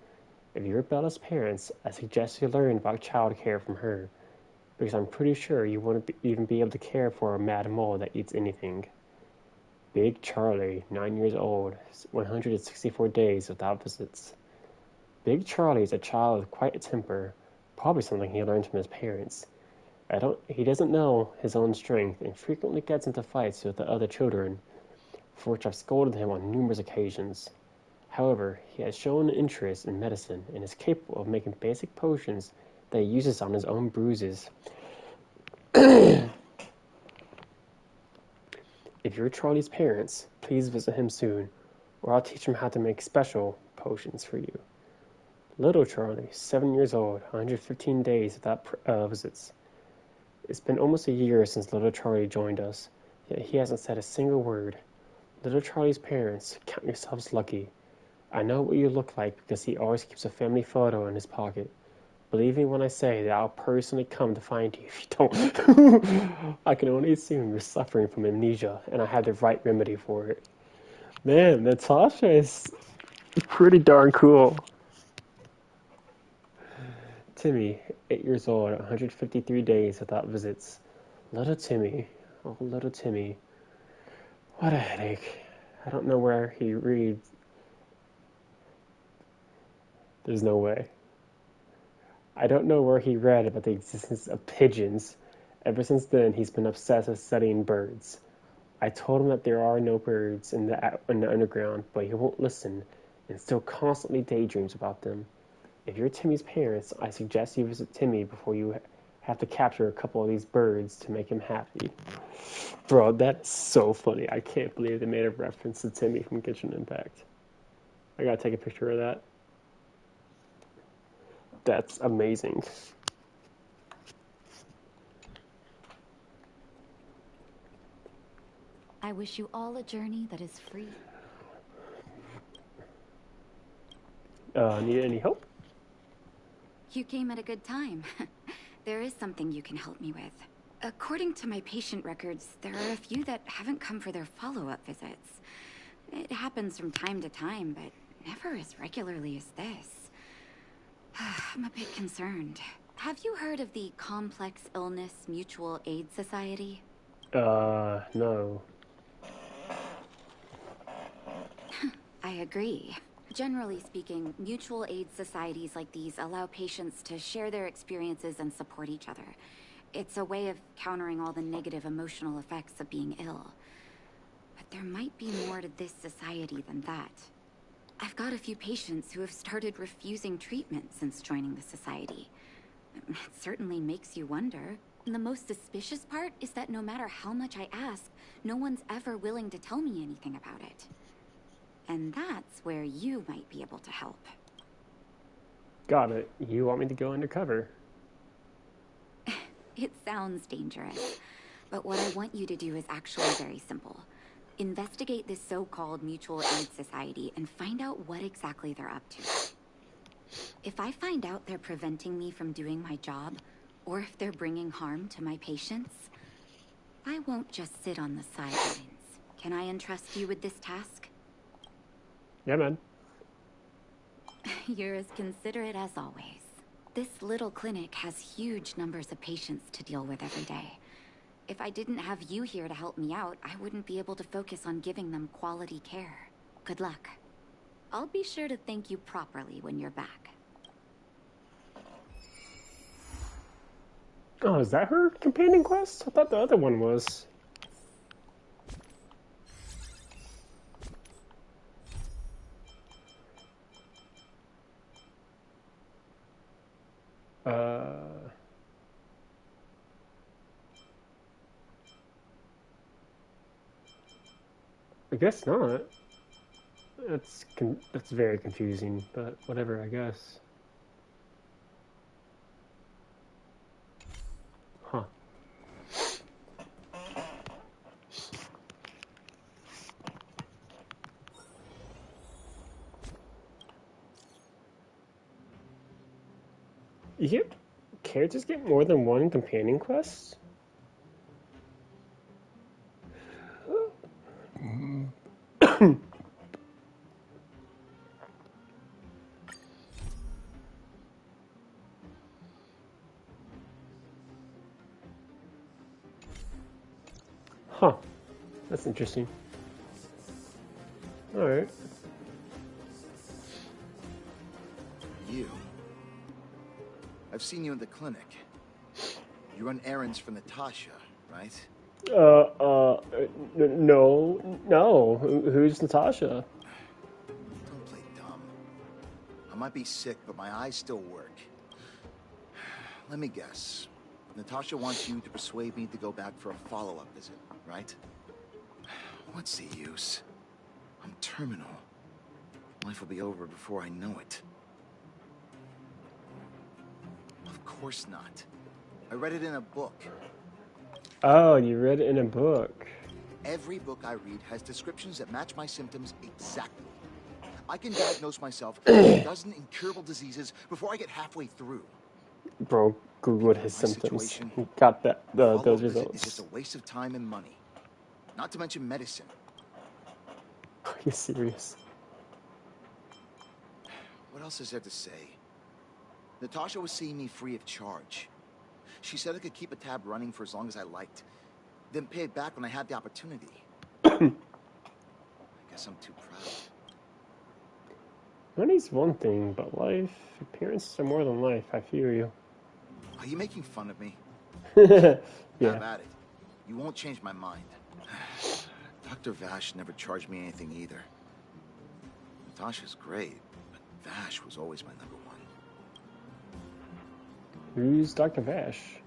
If you're Bella's parents, I suggest you learn about childcare from her, because I'm pretty sure you wouldn't even be able to care for a mad mole that eats anything. Big Charlie, 9 years old, 164 days without visits. Big Charlie is a child with quite a temper, probably something he learned from his parents. He doesn't know his own strength and frequently gets into fights with the other children, for which I've scolded him on numerous occasions. However, he has shown an interest in medicine and is capable of making basic potions that he uses on his own bruises. If you're Charlie's parents, please visit him soon, or I'll teach him how to make special potions for you. Little Charlie, 7 years old, 115 days without visits. It's been almost a year since little Charlie joined us, yet he hasn't said a single word. Little Charlie's parents, count yourselves lucky. I know what you look like because he always keeps a family photo in his pocket. Believe me when I say that I'll personally come to find you if you don't. I can only assume you're suffering from amnesia, and I have the right remedy for it. Man, Natasha is pretty darn cool. Timmy, 8 years old, 153 days without visits. Little Timmy. Oh, little Timmy. What a headache. I don't know where he reads. There's no way. I don't know where he read about the existence of pigeons. Ever since then, he's been obsessed with studying birds. I told him that there are no birds in the underground, but he won't listen and still constantly daydreams about them. If you're Timmy's parents, I suggest you visit Timmy before you have to capture a couple of these birds to make him happy. Bro, that's so funny. I can't believe they made a reference to Timmy from Genshin Impact. I gotta take a picture of that. That's amazing. I wish you all a journey that is free. Need any help? You came at a good time. There is something you can help me with. According to my patient records, there are a few that haven't come for their follow-up visits. It happens from time to time, but never as regularly as this. I'm a bit concerned. Have you heard of the Complex Illness Mutual Aid Society? No. I agree. Generally speaking, mutual aid societies like these allow patients to share their experiences and support each other. It's a way of countering all the negative emotional effects of being ill. But there might be more to this society than that. I've got a few patients who have started refusing treatment since joining the society. It certainly makes you wonder. And the most suspicious part is that no matter how much I ask, no one's ever willing to tell me anything about it. And that's where you might be able to help. Got it. You want me to go undercover? It sounds dangerous, but what I want you to do is actually very simple. Investigate this so-called mutual aid society and find out what exactly they're up to. If I find out they're preventing me from doing my job, or if they're bringing harm to my patients, I won't just sit on the sidelines. Can I entrust you with this task? Yeah, man. You're as considerate as always. This little clinic has huge numbers of patients to deal with every day. If I didn't have you here to help me out, I wouldn't be able to focus on giving them quality care. Good luck. I'll be sure to thank you properly when you're back. Oh, is that her companion quest? I thought the other one was. I guess not. That's very confusing, but whatever, I guess. Huh. You get characters get more than one companion quest? Huh. That's interesting. Alright. You. I've seen you in the clinic. You run errands for Natasha, right? No. Who's Natasha? Don't play dumb. I might be sick, but my eyes still work. Let me guess. Natasha wants you to persuade me to go back for a follow-up visit, right? What's the use? I'm terminal. Life will be over before I know it. Of course not. I read it in a book. Oh, you read it in a book. Every book I read has descriptions that match my symptoms exactly. I can diagnose myself with a dozen incurable diseases before I get halfway through. Bro, Googled his symptoms. Got those results. It's just a waste of time and money. Not to mention medicine. Are you serious? What else is there to say? Natasha was seeing me free of charge. She said I could keep a tab running for as long as I liked, then pay it back when I had the opportunity. I guess I'm too proud. Money's one thing, but life, appearances are more than life. I feel you. Are you making fun of me? Yeah. Have at it. You won't change my mind. Dr. Vash never charged me anything either. Natasha's great, but Vash was always my number one. Who's Dr. Vash?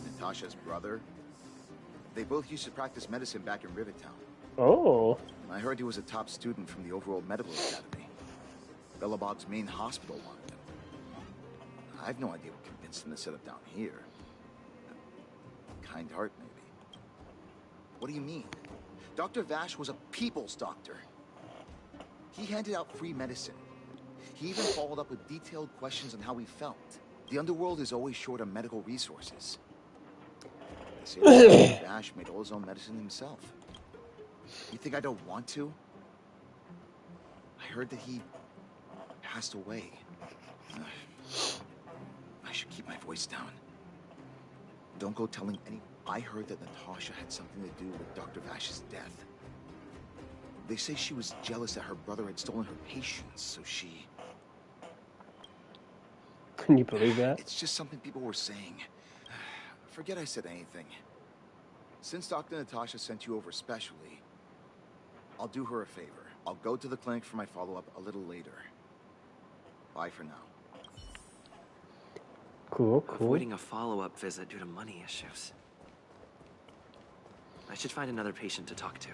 Natasha's brother. They both used to practice medicine back in Rivertown. Oh. I heard he was a top student from the Overworld Medical Academy. Bellabog's main hospital wanted him. I have no idea what convinced him to set up down here. A kind heart, maybe. What do you mean? Dr. Vash was a people's doctor. He handed out free medicine. He even followed up with detailed questions on how he felt. The underworld is always short on medical resources. They say Vash made all his own medicine himself. You think I don't want to? I heard that he passed away. I should keep my voice down. Don't go telling any... I heard that Natasha had something to do with Dr. Vash's death. They say she was jealous that her brother had stolen her patients, so she... Can you believe that? It's just something people were saying. Forget I said anything. Since Dr. Natasha sent you over specially, I'll do her a favor. I'll go to the clinic for my follow-up a little later. Bye for now. Cool. Avoiding a follow-up visit due to money issues. I should find another patient to talk to.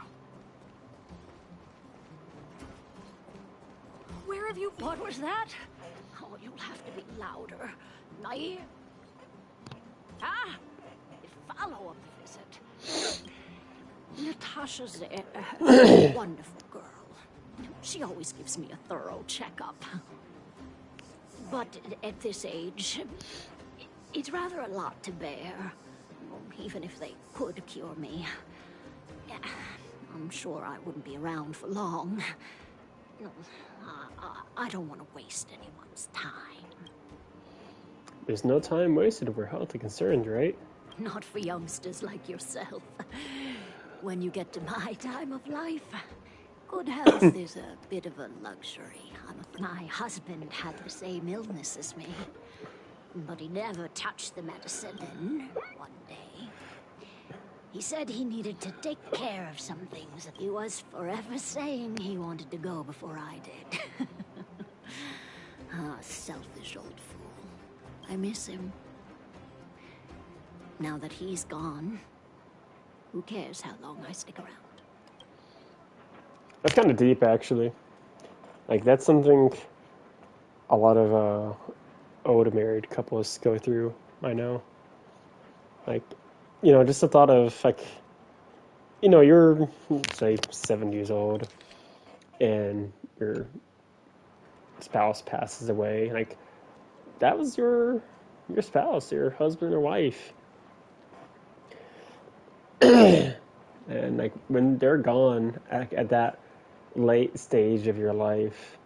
Where have you... What was that? Oh, you'll have to be louder. Naive. Ah! A follow-up visit. Natasha's a wonderful girl. She always gives me a thorough checkup. But at this age, it's rather a lot to bear. Even if they could cure me. I'm sure I wouldn't be around for long. I don't want to waste anyone's time. There's no time wasted where health is concerned, right? Not for youngsters like yourself. When you get to my time of life, good health is a bit of a luxury. My husband had the same illness as me, but he never touched the medicine. Then, one day, he said he needed to take care of some things. He was forever saying he wanted to go before I did. Ah, selfish old fool. I miss him. Now that he's gone, who cares how long I stick around? That's kind of deep, actually. Like, that's something a lot of old married couples go through, I know. Like, you know, just the thought of, like, you know, you're, say, 7 years old, and your spouse passes away. Like, that was your spouse, your husband or wife. And, like, when they're gone at that late stage of your life,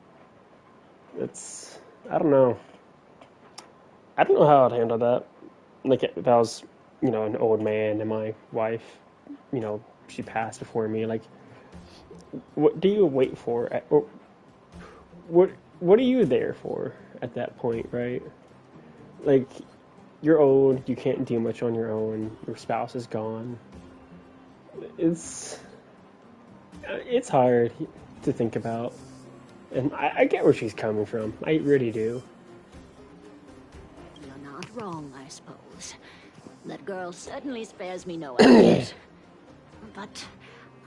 it's, I don't know. I don't know how I'd handle that. Like, if I was, you know, an old man and my wife, you know, she passed before me, like, what do you wait for? Or what are you there for at that point, right? Like, you're old, you can't do much on your own, your spouse is gone. It's hard to think about. And I get where she's coming from. I really do. You're not wrong, I suppose. That girl certainly spares me no effort. But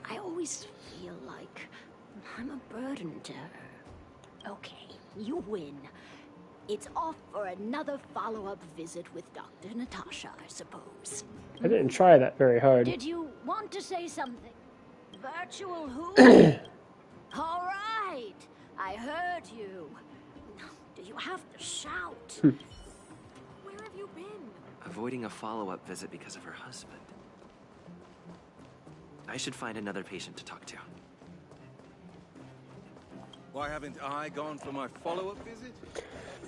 I always feel like I'm a burden to her. Okay, you win. It's off for another follow-up visit with Dr. Natasha, I suppose. I didn't try that very hard. Did you want to say something? Virtual who? All right, I heard you. Do you have to shout? Where have you been? Avoiding a follow-up visit because of her husband. I should find another patient to talk to. Why haven't I gone for my follow-up visit?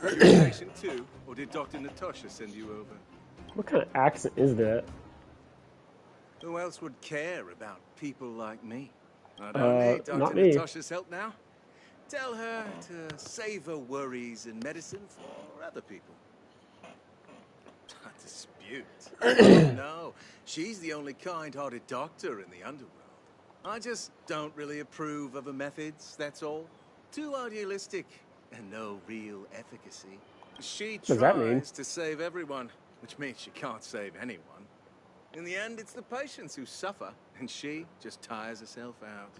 Are you a patient too, or did Dr. Natasha send you over? What kind of accent is that? Who else would care about people like me? I don't need Dr. Not me. Natasha's help now. Tell her to save her worries and medicine for other people. A dispute? Oh, no, she's the only kind-hearted doctor in the underworld. I just don't really approve of her methods, that's all. Too idealistic and no real efficacy. She tries to save everyone, which means she can't save anyone. In the end, it's the patients who suffer, and she just tires herself out.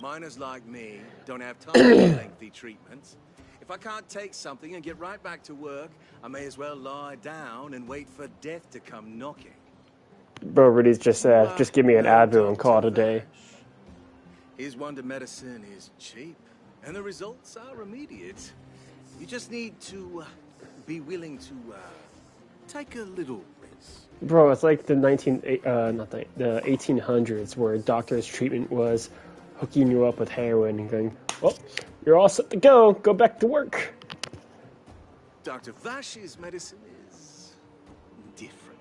Miners like me don't have time for lengthy treatments. If I can't take something and get right back to work, I may as well lie down and wait for death to come knocking. Bro, Rudy's just give me an Advil and call it a day. His wonder medicine is cheap, and the results are immediate. You just need to be willing to take a little risk. Bro, it's like the 1800s where doctor's treatment was hooking you up with heroin and going, well, you're all set to go. Go back to work. Dr. Vash's medicine is different.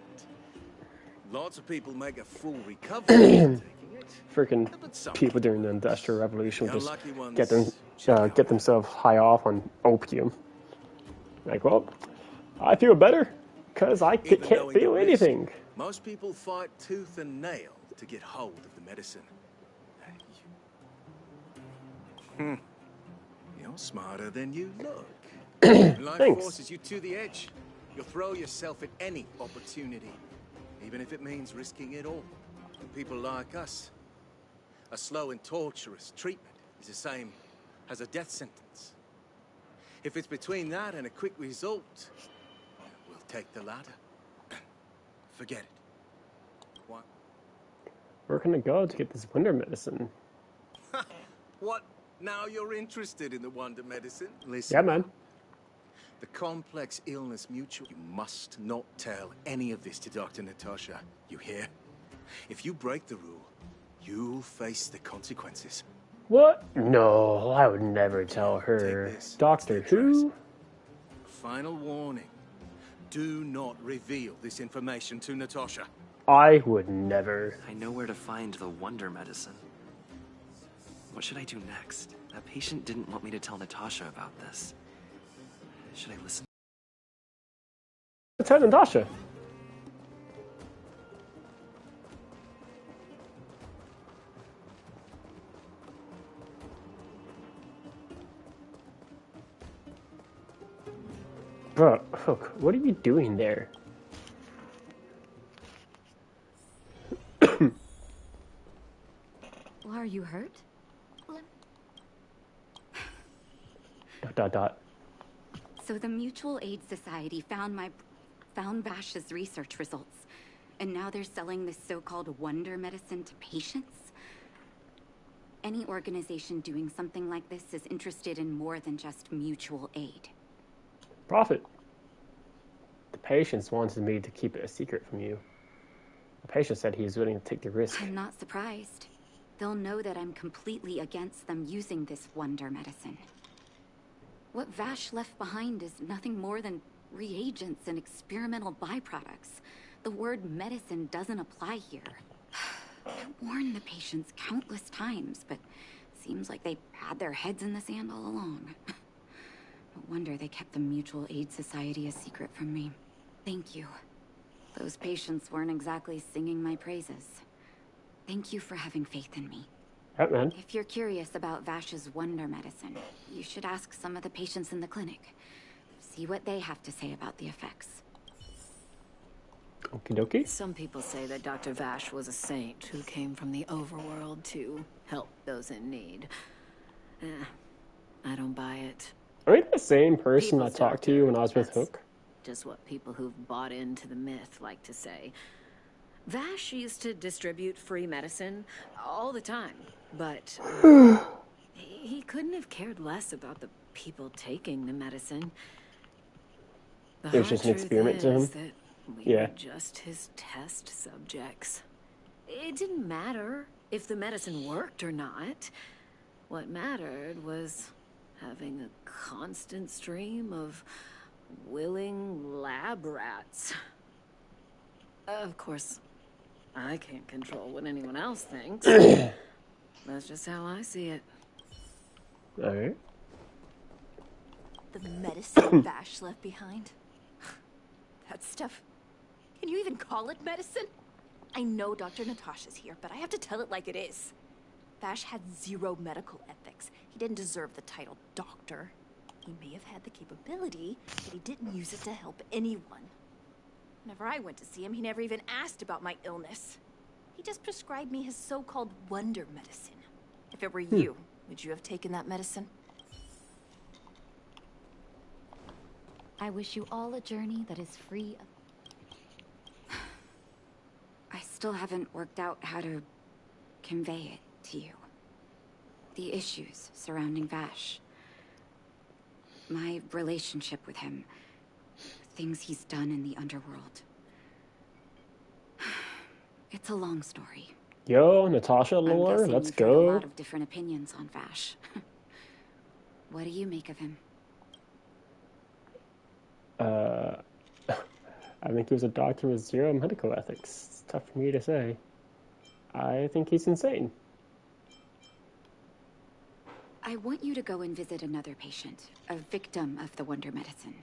Lots of people make a full recovery taking it. Freaking people during the Industrial Revolution just get themselves high off on opium. Like, well, I feel better because I can't feel anything. Most people fight tooth and nail to get hold of the medicine. You're smarter than you look. Life forces you to the edge. You'll throw yourself at any opportunity, even if it means risking it all. And people like us, a slow and torturous treatment is the same as a death sentence. If it's between that and a quick result, we'll take the latter. Forget it. What? Where can I go to get this wonder medicine? What? Now you're interested in the wonder medicine? Listen. Yeah, man. The complex illness mutual. You must not tell any of this to Dr. Natasha. You hear? If you break the rule, you'll face the consequences. What? No, I would never tell her. Doctor Who? Final warning. Do not reveal this information to Natasha. I would never. I know where to find the wonder medicine. What should I do next? That patient didn't want me to tell Natasha about this. Should I listen? Tell Natasha. Bro, Hook, what are you doing there? Well, are you hurt? Dot. So the Mutual Aid Society found Vash's research results, and now they're selling this so-called wonder medicine to patients? Any organization doing something like this is interested in more than just mutual aid. Profit. The patients wanted me to keep it a secret from you. The patient said he is willing to take the risk. I'm not surprised. They'll know that I'm completely against them using this wonder medicine. What Vash left behind is nothing more than reagents and experimental byproducts. The word medicine doesn't apply here. I warned the patients countless times, but it seems like they had their heads in the sand all along. No wonder they kept the Mutual Aid Society a secret from me. Thank you. Those patients weren't exactly singing my praises. Thank you for having faith in me. Right, man. If you're curious about Vash's wonder medicine, you should ask some of the patients in the clinic. See what they have to say about the effects. Okie dokie. Some people say that Dr. Vash was a saint who came from the overworld to help those in need. I don't buy it. Are you the same person People's I talked to when I was with doctor, Hook? Just what people who've bought into the myth like to say. Vash used to distribute free medicine all the time, but he couldn't have cared less about the people taking the medicine. It was just an experiment to him? That we were just his test subjects. It didn't matter if the medicine worked or not. What mattered was having a constant stream of willing lab rats. Of course, I can't control what anyone else thinks. That's just how I see it. Alright. The medicine Vash left behind? That stuff... Can you even call it medicine? I know Dr. Natasha's here, but I have to tell it like it is. Vash had zero medical ethics. He didn't deserve the title doctor. He may have had the capability, but he didn't use it to help anyone. Whenever I went to see him, he never even asked about my illness. He just prescribed me his so-called wonder medicine. If it were you, would you have taken that medicine? I wish you all a journey that is free of... I still haven't worked out how to convey it to you. The issues surrounding Vash. My relationship with him. Things he's done in the underworld. It's a long story. Yo, Natasha lore, let's you've heard a go. lot of different opinions on Vash. What do you make of him? I think he was a doctor with zero medical ethics. It's tough for me to say. I think he's insane. I want you to go and visit another patient, a victim of the wonder medicine.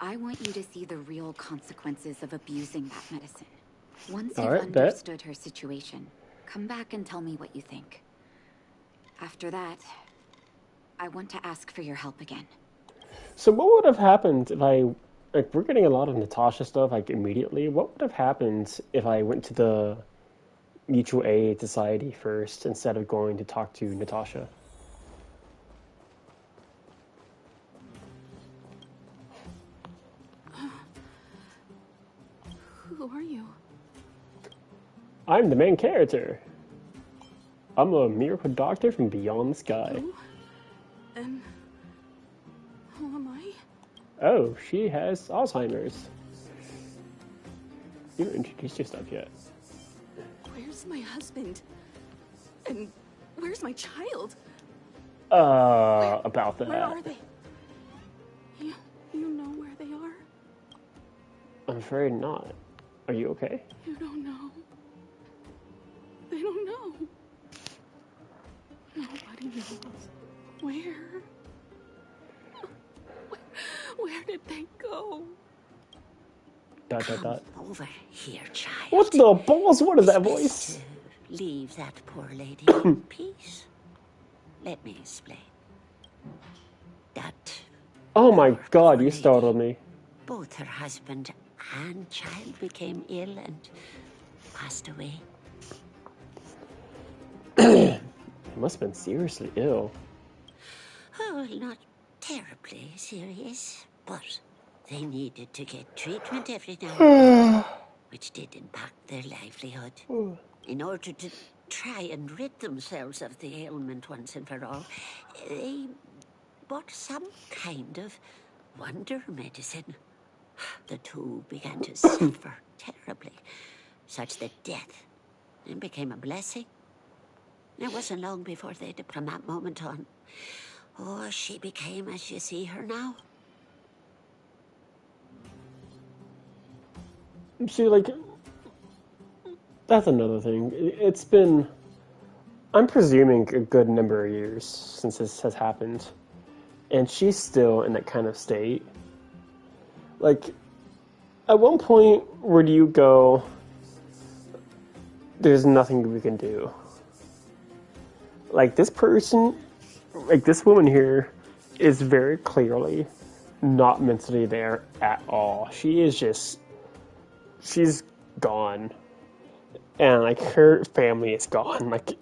I want you to see the real consequences of abusing that medicine. Once you've understood her situation, come back and tell me what you think. After that, I want to ask for your help again. So what would have happened if I... Like, we're getting a lot of Natasha stuff, like, immediately. What would have happened if I went to the Mutual Aid Society first instead of going to talk to Natasha? Who are you? I'm the main character. I'm a miracle doctor from beyond the sky. Who? And who am I? Oh, she has Alzheimer's. You haven't introduced yourself yet. Where's my husband? And Where's my child? About that. Where are they? You know where they are? I'm afraid not. Are you okay? You don't know. They don't know. Nobody knows. Where? Where did they go? Dot. Over here, child. What the balls? What is that voice? Leave that poor lady in peace. Let me explain. That. Oh my God! You startled me. Both her husband and child became ill and passed away. He must have been seriously ill. Oh, not terribly serious, but they needed to get treatment every now and then, which did impact their livelihood. In order to try and rid themselves of the ailment once and for all, they bought some kind of wonder medicine. The two began to suffer terribly, such that death became a blessing. It wasn't long before from that moment on, she became as you see her now. See, like, that's another thing. It's been, I'm presuming, a good number of years since this has happened. And she's still in that kind of state. Like, at one point, where do you go, there's nothing we can do? Like, this person, like, this woman here is very clearly not mentally there at all. She is just, she's gone. And, like, her family is gone, like,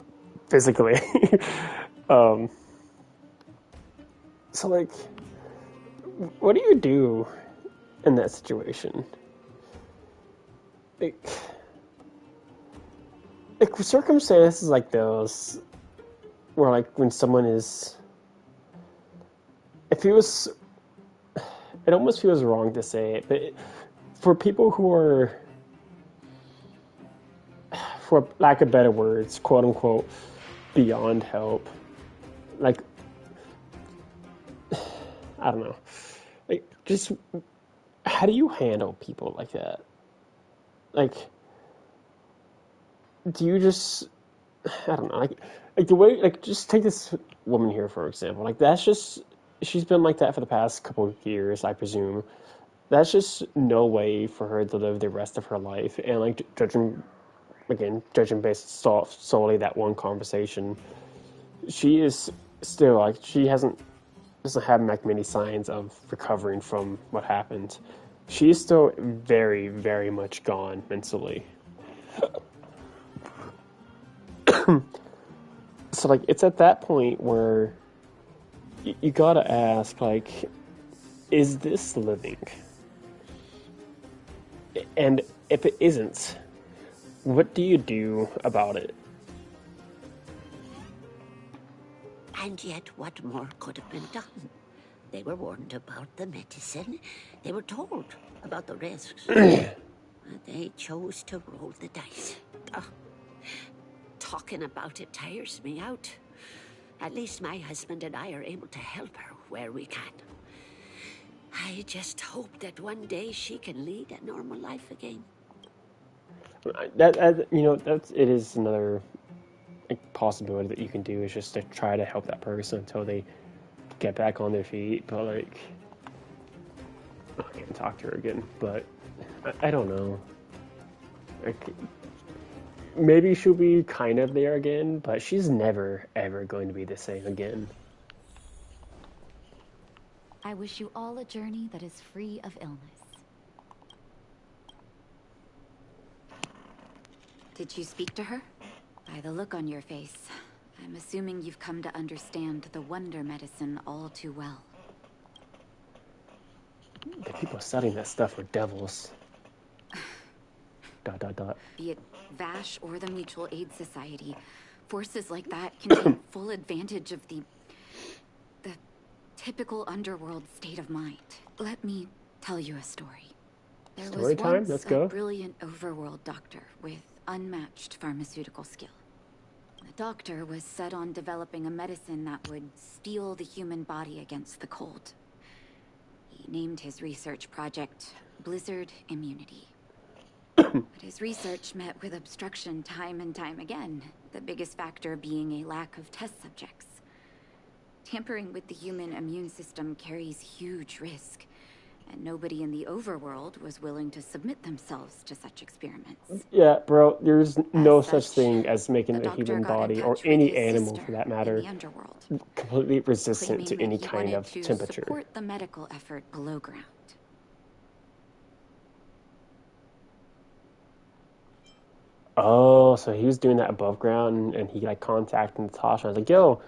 physically. So, like, what do you do in that situation? Like circumstances like those, where, like, when someone is, it almost feels wrong to say it, but for people who are, for lack of better words, quote unquote, beyond help, like, I don't know, like, just, how do you handle people like that? Like, do you just, I don't know, like the way, like, just take this woman here, for example. Like, that's just, she's been like that for the past couple of years, I presume. That's just no way for her to live the rest of her life. And, like, judging based solely that one conversation, she is still, like, she doesn't have, like, many signs of recovering from what happened. She is still very, very much gone mentally. So, like, it's at that point where you gotta ask, like, is this living? And if it isn't, what do you do about it? And yet, what more could have been done? They were warned about the medicine. They were told about the risks. They chose to roll the dice. Talking about it tires me out. At least my husband and I are able to help her where we can. I just hope that one day she can lead a normal life again. It is another, like, possibility that you can do, is just to try to help that person until they get back on their feet. But, like, I can't talk to her again. But I don't know. Like, maybe she'll be kind of there again, but she's never, ever going to be the same again. I wish you all a journey that is free of illness. Did you speak to her? By the look on your face, I'm assuming you've come to understand the wonder medicine all too well. The people studying that stuff are devils. ... Be it Vash or the Mutual Aid Society, forces like that can take full advantage of the typical underworld state of mind. Let me tell you a story. There was once a brilliant overworld doctor with unmatched pharmaceutical skill. The doctor was set on developing a medicine that would steel the human body against the cold. He named his research project Blizzard Immunity. But his research met with obstruction time and time again, the biggest factor being a lack of test subjects. Tampering with the human immune system carries huge risk, and nobody in the overworld was willing to submit themselves to such experiments. Yeah, bro, there's no such thing as making the human body, or any animal for that matter, completely resistant to any kind of temperature. Support the medical effort below ground. Oh, so he was doing that above ground, and he like contacted Natasha. I was like, yo,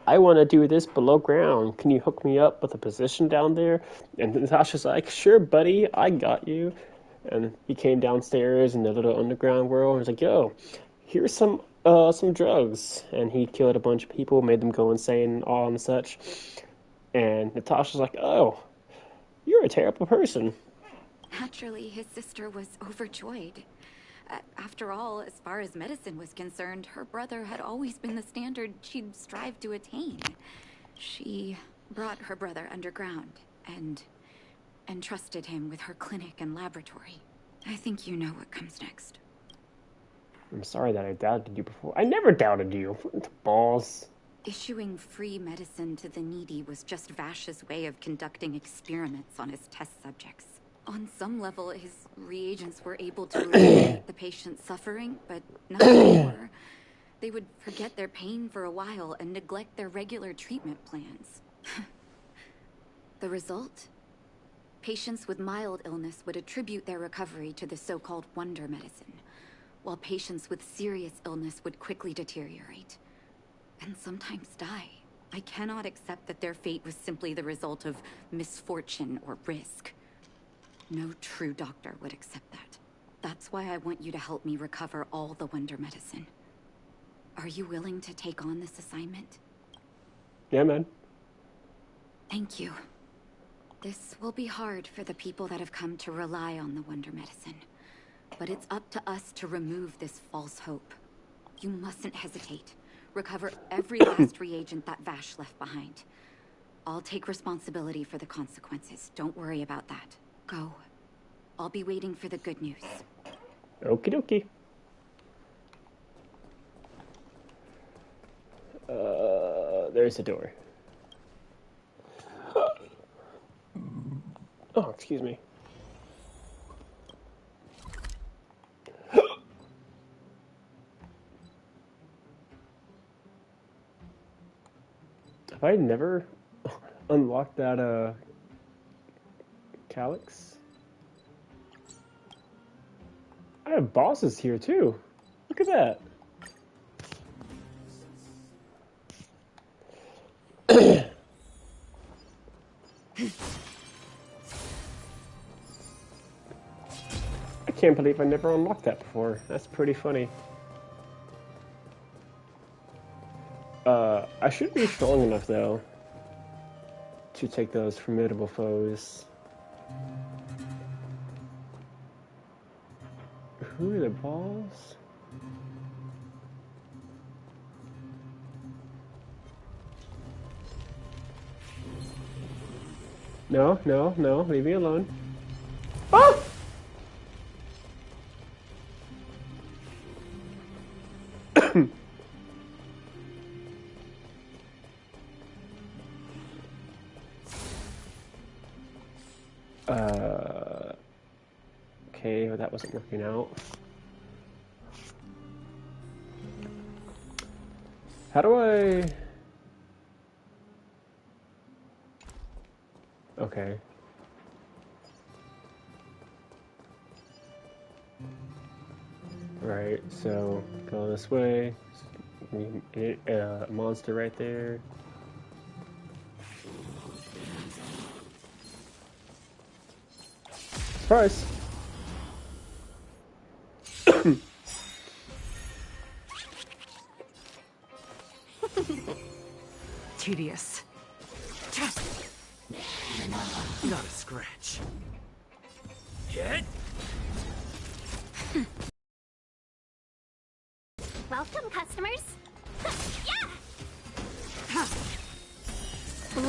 I want to do this below ground. Can you hook me up with a position down there? And Natasha's like, sure, buddy, I got you. And he came downstairs in the little underground world and was like, yo, here's some drugs. And he killed a bunch of people, made them go insane and all and such. And Natasha's like, oh, you're a terrible person. Naturally, his sister was overjoyed. After all, as far as medicine was concerned, her brother had always been the standard she'd strive to attain. She brought her brother underground and entrusted him with her clinic and laboratory. I think you know what comes next. I'm sorry that I doubted you before. I never doubted you. Balls. Issuing free medicine to the needy was just Vash's way of conducting experiments on his test subjects. On some level, his reagents were able to alleviate the patient's suffering, but nothing more. They would forget their pain for a while and neglect their regular treatment plans. The result? Patients with mild illness would attribute their recovery to the so-called wonder medicine, while patients with serious illness would quickly deteriorate, and sometimes die. I cannot accept that their fate was simply the result of misfortune or risk. No true doctor would accept that. That's why I want you to help me recover all the wonder medicine. Are you willing to take on this assignment? Yeah, man. Thank you. This will be hard for the people that have come to rely on the wonder medicine. But it's up to us to remove this false hope. You mustn't hesitate. Recover every last reagent that Vash left behind. I'll take responsibility for the consequences. Don't worry about that. Go. I'll be waiting for the good news. Okie dokie. There's the door. Oh, excuse me. Have I never unlocked that calyx? I have bosses here too. Look at that. I can't believe I never unlocked that before. That's pretty funny. I should be strong enough though to take those formidable foes. Who are the balls? No, no, no, leave me alone. Ah! Okay, well, that wasn't working out. How do I... Okay. Right, so go this way. Monster right there. Surprise! Tedious. Not a scratch. Hit. Welcome, customers.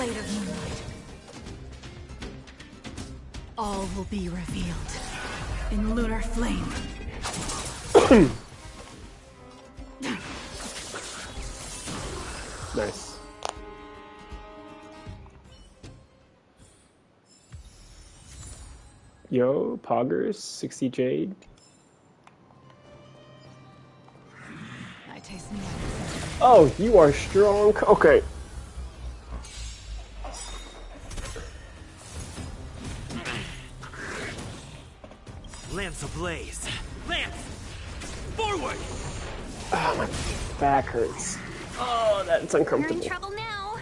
Blade of moonlight. All will be revealed in lunar flame. Nice. Yo, Poggers, 60 Jade. I taste medicine. Oh, you are strong. Okay. Lance ablaze. Lance! Forward! Oh, my back hurts. Oh, that's You're uncomfortable. in trouble now.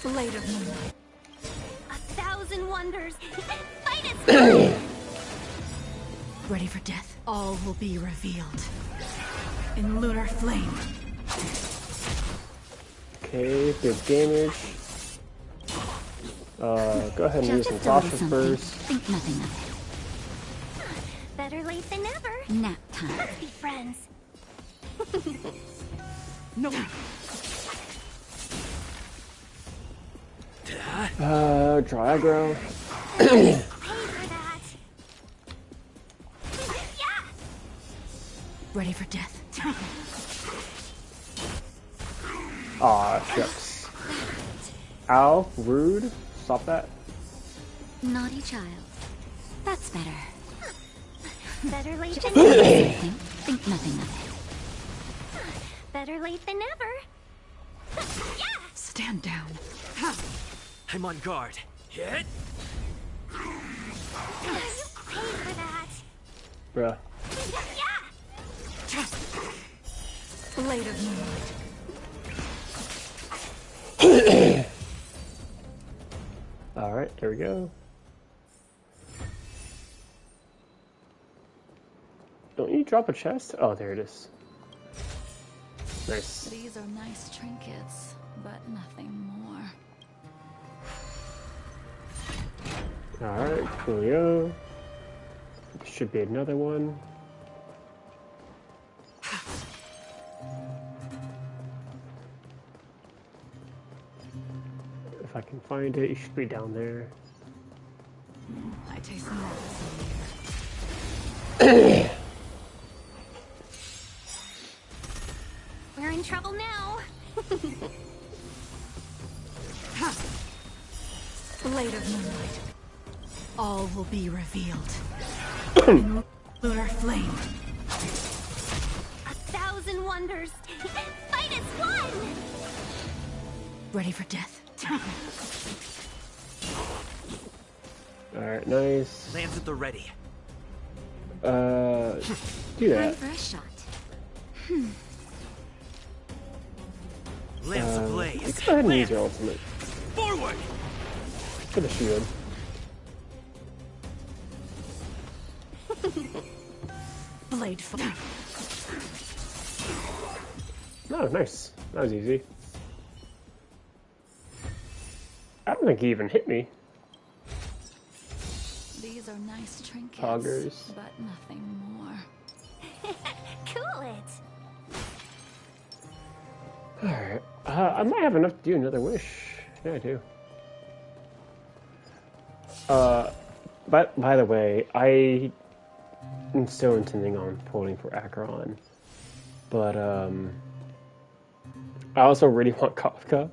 Blade of moonlight. 1,000 wonders. Fight us! Ready for death. All will be revealed in lunar flame. Okay, good damage. Go ahead and use Natasha first. Think nothing of it. Better late than never. Nap time. Let's be friends. No. Draw aggro. Pay for that. Yeah. Ready for death. Aw, shucks. Ow, rude. Stop that. Naughty child. That's better. Better late Just than never. think nothing of it. Better late than never. Yeah. Stand down. I'm on guard. Hit! You pay for that. Bruh. Yeah. Blade of moonlight. Alright, there we go. Don't you drop a chest? Oh, there it is. Nice. These are nice trinkets, but nothing more. Alright, coolio. Should be another one. If I can find it, it should be down there. I taste medicine. We're in trouble now. Blade of moonlight. All will be revealed in lunar flame. 1,000 wonders. Fight as one. Ready for death. Alright, nice. Lance at the ready. Do Time that. for a shot. Lance ablaze. Let's go ahead and use your ultimate. Forward! For the shield. Blade fire. Oh, nice. That was easy. I don't think he even hit me. These are nice trinkets, Poggers. but nothing more. Cool it. Alright. I might have enough to do another wish. Yeah, I do. But by the way, I am still intending on pulling for Acheron. But, I also really want Kafka,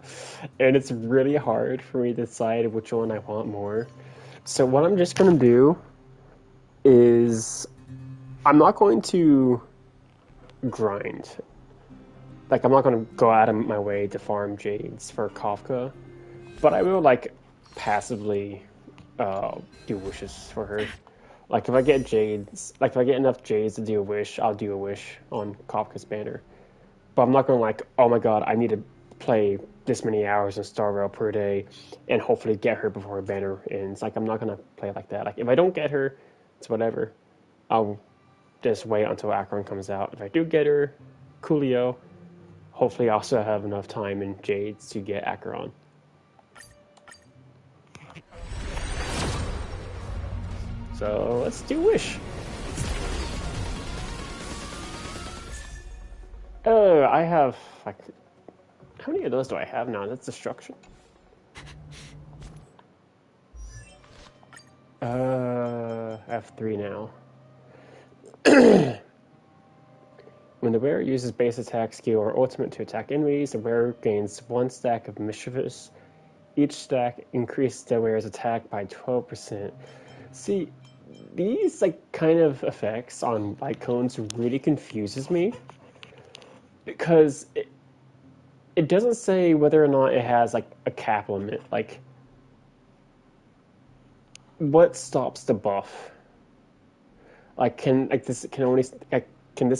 and it's really hard for me to decide which one I want more. So what I'm just going to do is I'm not going to grind. Like, I'm not going to go out of my way to farm Jades for Kafka, but I will, like, passively do wishes for her. Like, if I get Jades, like, if I get enough Jades to do a wish, I'll do a wish on Kafka's banner. But I'm not going to, like, oh my god, I need to play this many hours in Star Rail per day and hopefully get her before her banner ends. Like, I'm not going to play like that. Like, if I don't get her, it's whatever. I'll just wait until Acheron comes out. If I do get her, coolio. Hopefully I also have enough time in Jades to get Acheron. So, let's do wish. I have, like, how many of those do I have now? That's destruction. I have 3 now. When the wearer uses base attack, skill, or ultimate to attack enemies, the wearer gains 1 stack of mischievous. Each stack increases the wearer's attack by 12%. See, these like kind of effects on light cones really confuses me because it doesn't say whether or not it has like a cap limit. Like, what stops the buff? Like, can this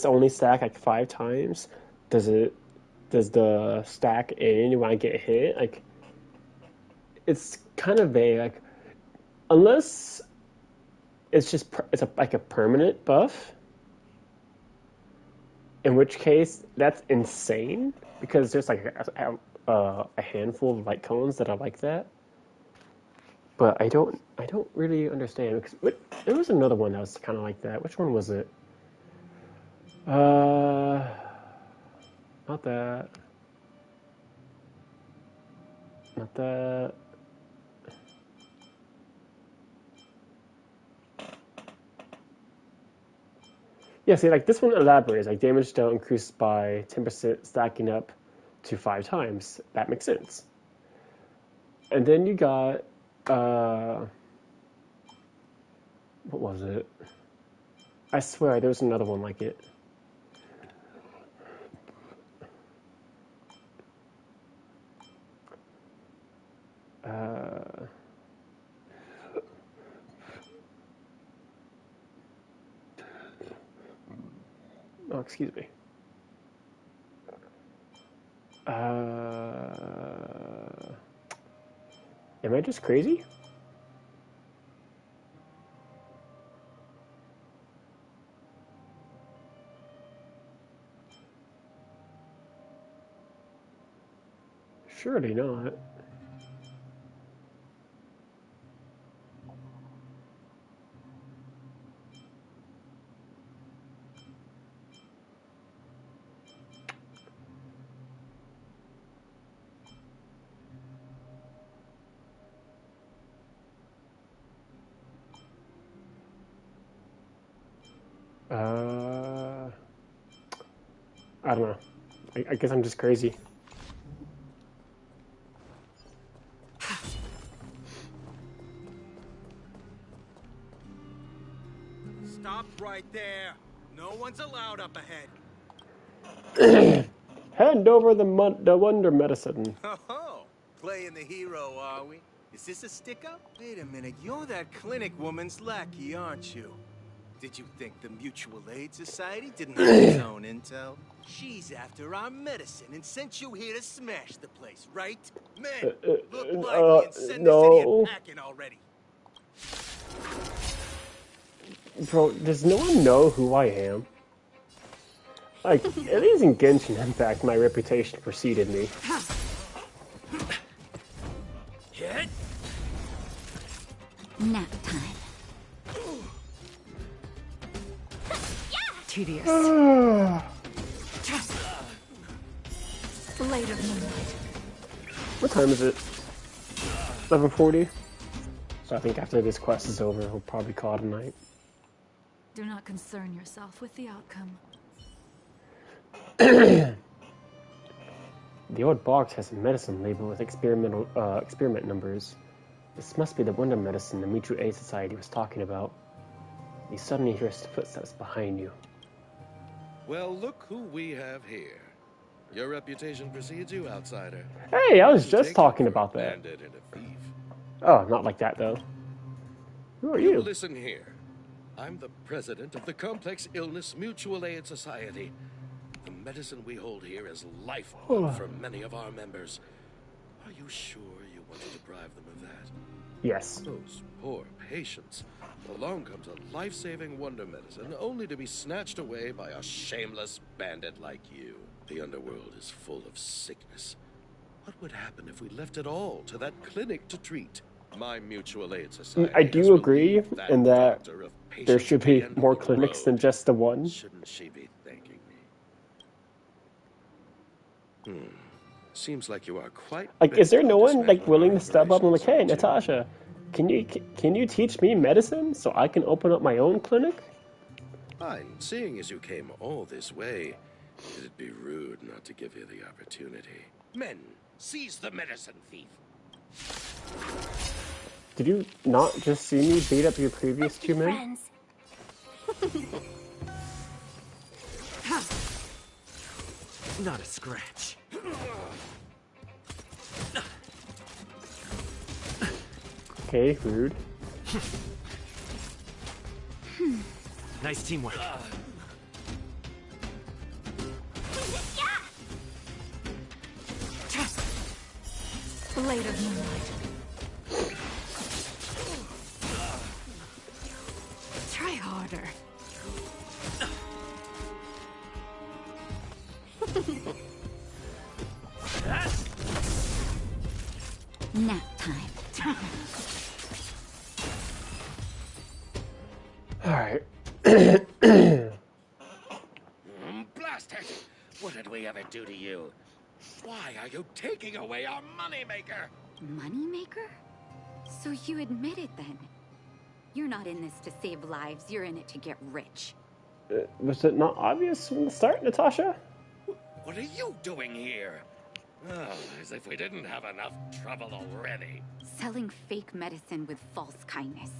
only stack like 5 times? Does the stack end when I get hit? Like, it's kind of vague. Like, unless it's just like a permanent buff, in which case that's insane because there's like a handful of light cones that are like that. But I don't really understand because there was another one that was kind of like that. Which one was it? Not that. Not that. Yeah, see, like this one elaborates. Like damage dealt increased by 10%, stacking up to 5 times. That makes sense. And then you got what was it? I swear there was another one like it. Oh, excuse me. Am I just crazy? Surely not. I don't know. I guess I'm just crazy. Stop right there. No one's allowed up ahead. Hand over the wonder medicine. Oh, playing the hero, are we? Is this a stick-up? Wait a minute, you're that clinic woman's lackey, aren't you? Did you think the Mutual Aid Society didn't have its own intel? She's after our medicine and sent you here to smash the place, right? Men, look lively and send this idiot packing already. Bro, does no one know who I am? Like, at least in Genshin Impact, my reputation preceded me. Nap time. Tedious. Blade of moonlight. What time is it? 11:40. So I think after this quest is over, we'll probably call it a night. Do not concern yourself with the outcome. The old box has a medicine label with experiment numbers. This must be the wonder medicine the Mutual Aid Society was talking about. You suddenly hear footsteps behind you. Well, look who we have here. Your reputation precedes you, outsider. Hey, I was just talking about that. Bandit and a thief. Oh, not like that though. Who are you? Listen here. I'm the president of the Complex Illness Mutual Aid Society. The medicine we hold here is lifelong for many of our members. Are you sure you want to deprive them of that? Yes. Those poor patients. Along comes a life-saving wonder medicine, only to be snatched away by a shameless bandit like you. The underworld is full of sickness. What would happen if we left it all to that clinic to treat? My Mutual Aid Society. I do agree in that there should be more clinics than just the one. Shouldn't she be thanking me? Seems like you are quite... Like, is there no one like willing to step up and like, hey, aren't you? Natasha, can you teach me medicine so I can open up my own clinic? Fine. Seeing as you came all this way, it'd be rude not to give you the opportunity. Men, seize the medicine thief. Did you not just see me beat up your previous two men? Friends. Not a scratch. Okay, rude. Nice teamwork. Blade of moonlight. Try harder. Nap time. Alright. Blast it! What did we ever do to you? Why are you taking away our moneymaker? Moneymaker? So you admit it then? You're not in this to save lives, you're in it to get rich. Was it not obvious from the start, Natasha? What are you doing here? Oh, as if we didn't have enough trouble already. Selling fake medicine with false kindness.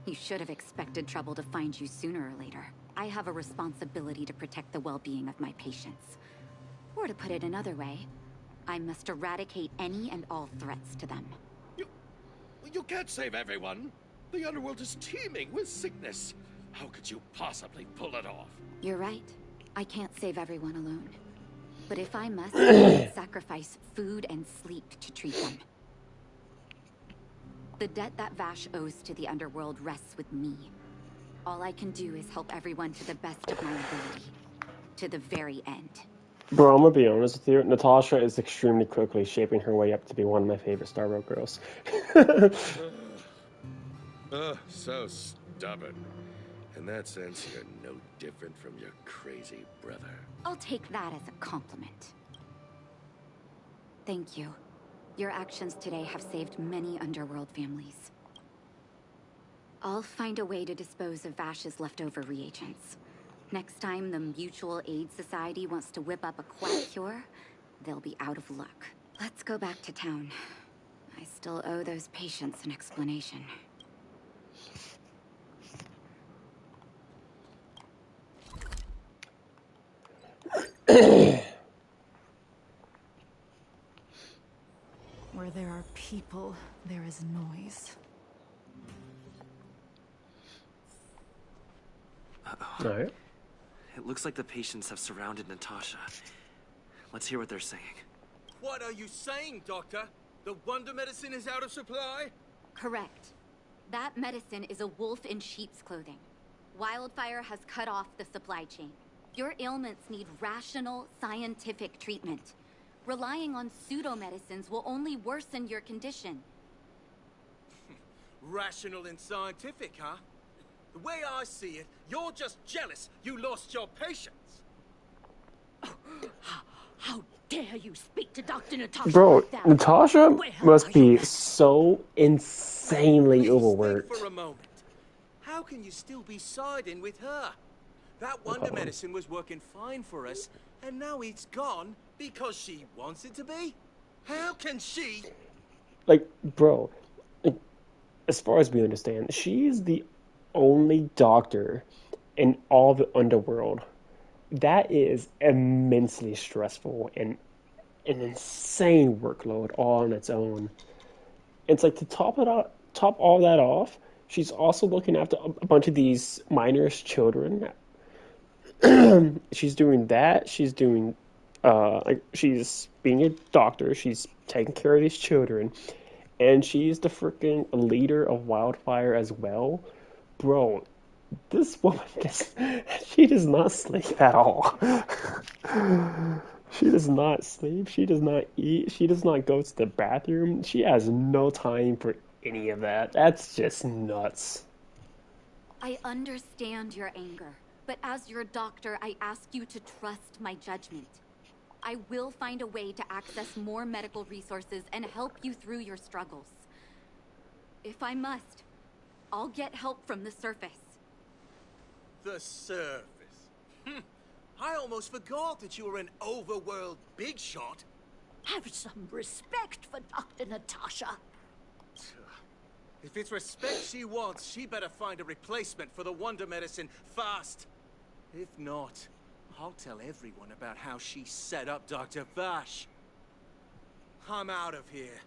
You should have expected trouble to find you sooner or later. I have a responsibility to protect the well-being of my patients. Or to put it another way, I must eradicate any and all threats to them. You can't save everyone. The underworld is teeming with sickness. How could you possibly pull it off? You're right. I can't save everyone alone. But if I must, I sacrifice food and sleep to treat them. The debt that Vash owes to the underworld rests with me. All I can do is help everyone to the best of my ability. To the very end. Bro, I'm gonna be honest with you. Natasha is extremely quickly shaping her way up to be one of my favorite Star Rail girls. So stubborn. In that sense, you're no different from your crazy brother. I'll take that as a compliment. Thank you. Your actions today have saved many underworld families. I'll find a way to dispose of Vash's leftover reagents. Next time the Mutual Aid Society wants to whip up a quack cure, they'll be out of luck. Let's go back to town. I still owe those patients an explanation. Where there are people, there is noise. Uh-oh. Alright. It looks like the patients have surrounded Natasha. Let's hear what they're saying. What are you saying, Doctor? The wonder medicine is out of supply? Correct. That medicine is a wolf in sheep's clothing. Wildfire has cut off the supply chain. Your ailments need rational, scientific treatment. Relying on pseudo-medicines will only worsen your condition. Rational and scientific, huh? The way I see it, you're just jealous you lost your patients. How dare you speak to Dr. Natasha Bro, like that? Natasha Where must are be you? so insanely overworked. Think for a moment. How can you still be siding with her? That wonder medicine was working fine for us, and now it's gone because she wants it to be? How can she? Like, bro, like, as far as we understand, she's the only doctor in all the underworld. That is immensely stressful and an insane workload all on its own. It's like to top all that off, she's also looking after a bunch of these minors' children. She's doing that. She's doing, like, she's being a doctor. She's taking care of these children, and she's the freaking leader of Wildfire as well. Bro, this woman she does not sleep at all. She does not sleep. She does not eat. She does not go to the bathroom. She has no time for any of that. That's just nuts. I understand your anger, but as your doctor, I ask you to trust my judgment. I will find a way to access more medical resources and help you through your struggles. If I must, I'll get help from the surface. The surface. I almost forgot that you were an overworld big shot. Have some respect for Dr. Natasha. If it's respect she wants, she better find a replacement for the wonder medicine fast. If not, I'll tell everyone about how she set up Dr. Vash. I'm out of here.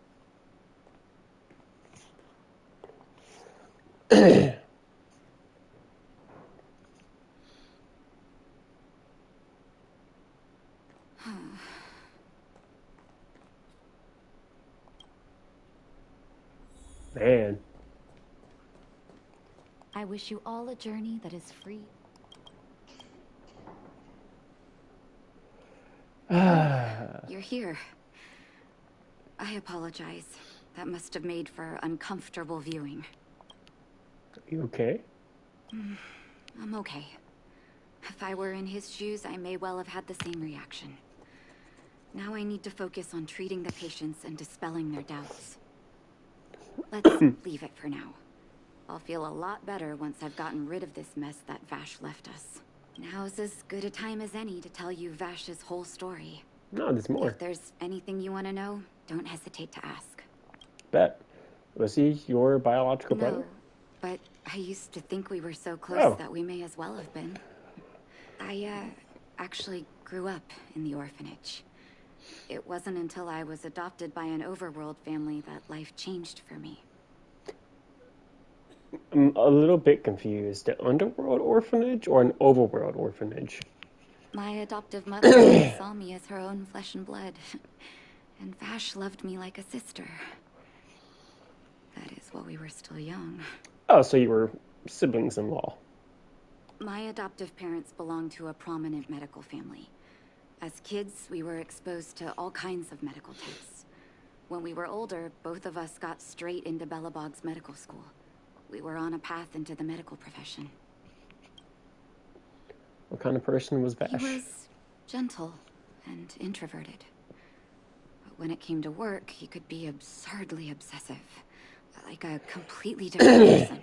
Man. I wish you all a journey that is free. You're here. I apologize. That must have made for uncomfortable viewing. You okay? I'm okay. If I were in his shoes, I may well have had the same reaction. Now I need to focus on treating the patients and dispelling their doubts. Let's leave it for now. I'll feel a lot better once I've gotten rid of this mess that Vash left us. Now's as good a time as any to tell you Vash's whole story. No, there's more. If there's anything you want to know, don't hesitate to ask. Bet. Was he your biological brother? No, but I used to think we were so close that we may as well have been. I, actually grew up in the orphanage. It wasn't until I was adopted by an overworld family that life changed for me. I'm a little bit confused. The underworld orphanage or an overworld orphanage? My adoptive mother saw me as her own flesh and blood. And Vash loved me like a sister. That is while we were still young. Oh, so you were siblings-in-law. My adoptive parents belonged to a prominent medical family. As kids, we were exposed to all kinds of medical tests. When we were older, both of us got straight into Belobog's medical school. We were on a path into the medical profession. What kind of person was Vash? He was gentle and introverted. But when it came to work, he could be absurdly obsessive. Like a completely different person.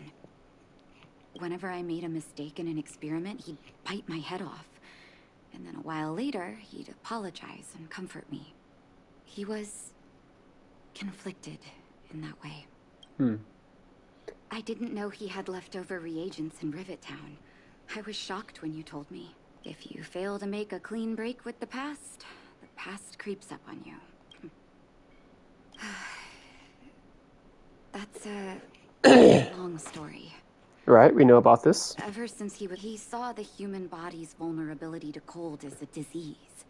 Whenever I made a mistake in an experiment, he'd bite my head off. And then a while later, he'd apologize and comfort me. He was conflicted in that way. I didn't know he had leftover reagents in Rivet Town. I was shocked when you told me. If you fail to make a clean break with the past creeps up on you. That's a long story. Right, we know about this. Ever since he saw the human body's vulnerability to cold as a disease,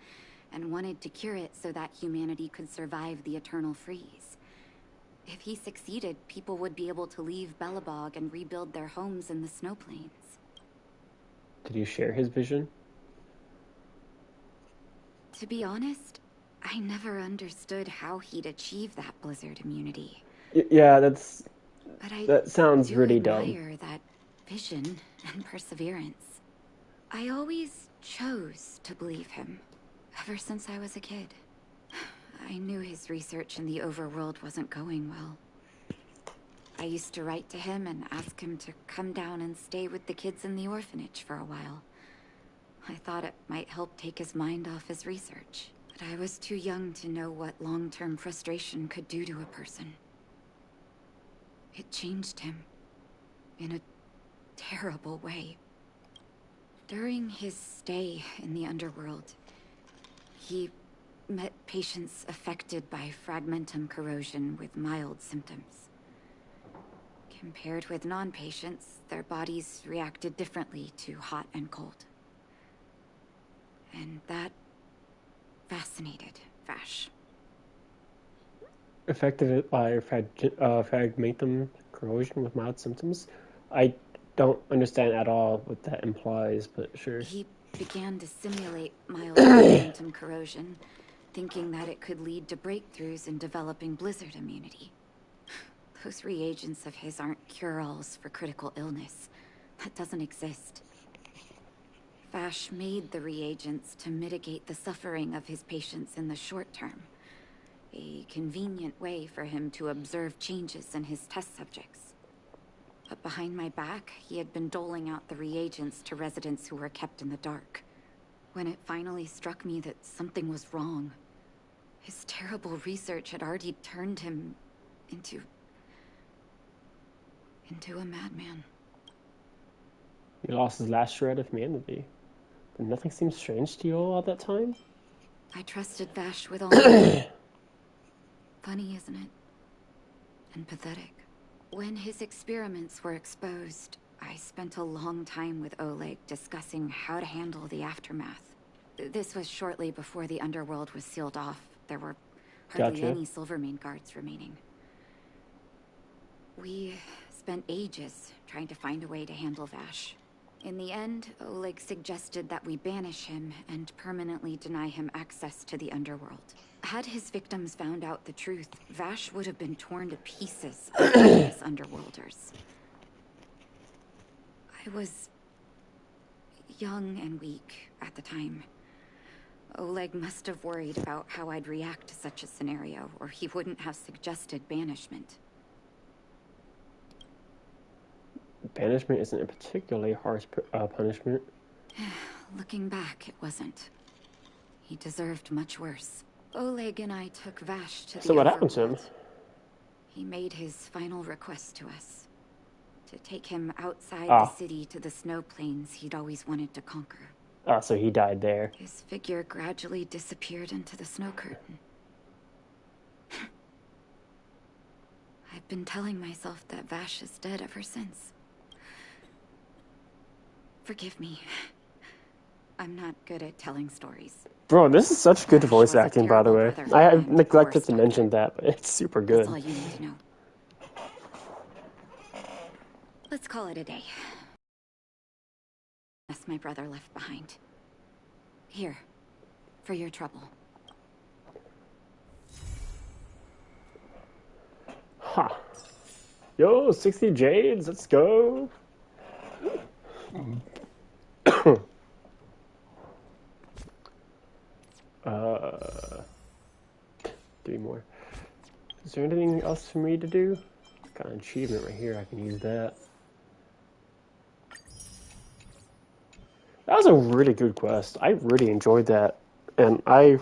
and wanted to cure it so that humanity could survive the eternal freeze. If he succeeded, people would be able to leave Belobog and rebuild their homes in the snow plains. Did you share his vision? To be honest, I never understood how he'd achieve that blizzard immunity. Yeah, But that sounds really admire dumb. That vision and perseverance. I always chose to believe him, ever since I was a kid. I knew his research in the overworld wasn't going well. I used to write to him and ask him to come down and stay with the kids in the orphanage for a while. I thought it might help take his mind off his research, but I was too young to know what long-term frustration could do to a person. It changed him in a terrible way. During his stay in the underworld, he met patients affected by fragmentum corrosion with mild symptoms. Compared with non-patients, their bodies reacted differently to hot and cold. And that fascinated Vash. Affected by fragmentum corrosion with mild symptoms? I don't understand at all what that implies, but sure. He began to simulate mild fragmentum corrosion, thinking that it could lead to breakthroughs in developing blizzard immunity. Those reagents of his aren't cure-alls for critical illness. That doesn't exist. Vash made the reagents to mitigate the suffering of his patients in the short term. A convenient way for him to observe changes in his test subjects. But behind my back, he had been doling out the reagents to residents who were kept in the dark. When it finally struck me that something was wrong, his terrible research had already turned him into a madman. He lost his last shred of humanity. But nothing seemed strange to you all at that time? I trusted Vash with all my heart. Funny, isn't it? And pathetic. When his experiments were exposed, I spent a long time with Oleg discussing how to handle the aftermath. This was shortly before the underworld was sealed off. There were hardly any Silvermane guards remaining. We spent ages trying to find a way to handle Vash. In the end, Oleg suggested that we banish him and permanently deny him access to the underworld. Had his victims found out the truth, Vash would have been torn to pieces by various underworlders. I was young and weak at the time. Oleg must have worried about how I'd react to such a scenario, or he wouldn't have suggested banishment. Banishment isn't a particularly harsh punishment. Looking back, it wasn't. He deserved much worse. Oleg and I took Vash to the So what happened to him? He made his final request to us. To take him outside the city to the snow plains he'd always wanted to conquer. So he died there. His figure gradually disappeared into the snow curtain. I've been telling myself that Vash is dead ever since. Forgive me. I'm not good at telling stories. Bro, this is such good voice acting, by the way. I have neglected to mention that, but it's super good. That's all you need to know. Let's call it a day. That's my brother left behind. Here, for your trouble. Ha! Yo, 60 jades, let's go! 3 more. Is there anything else for me to do? Got an achievement right here, I can use that. That was a really good quest. I really enjoyed that, and I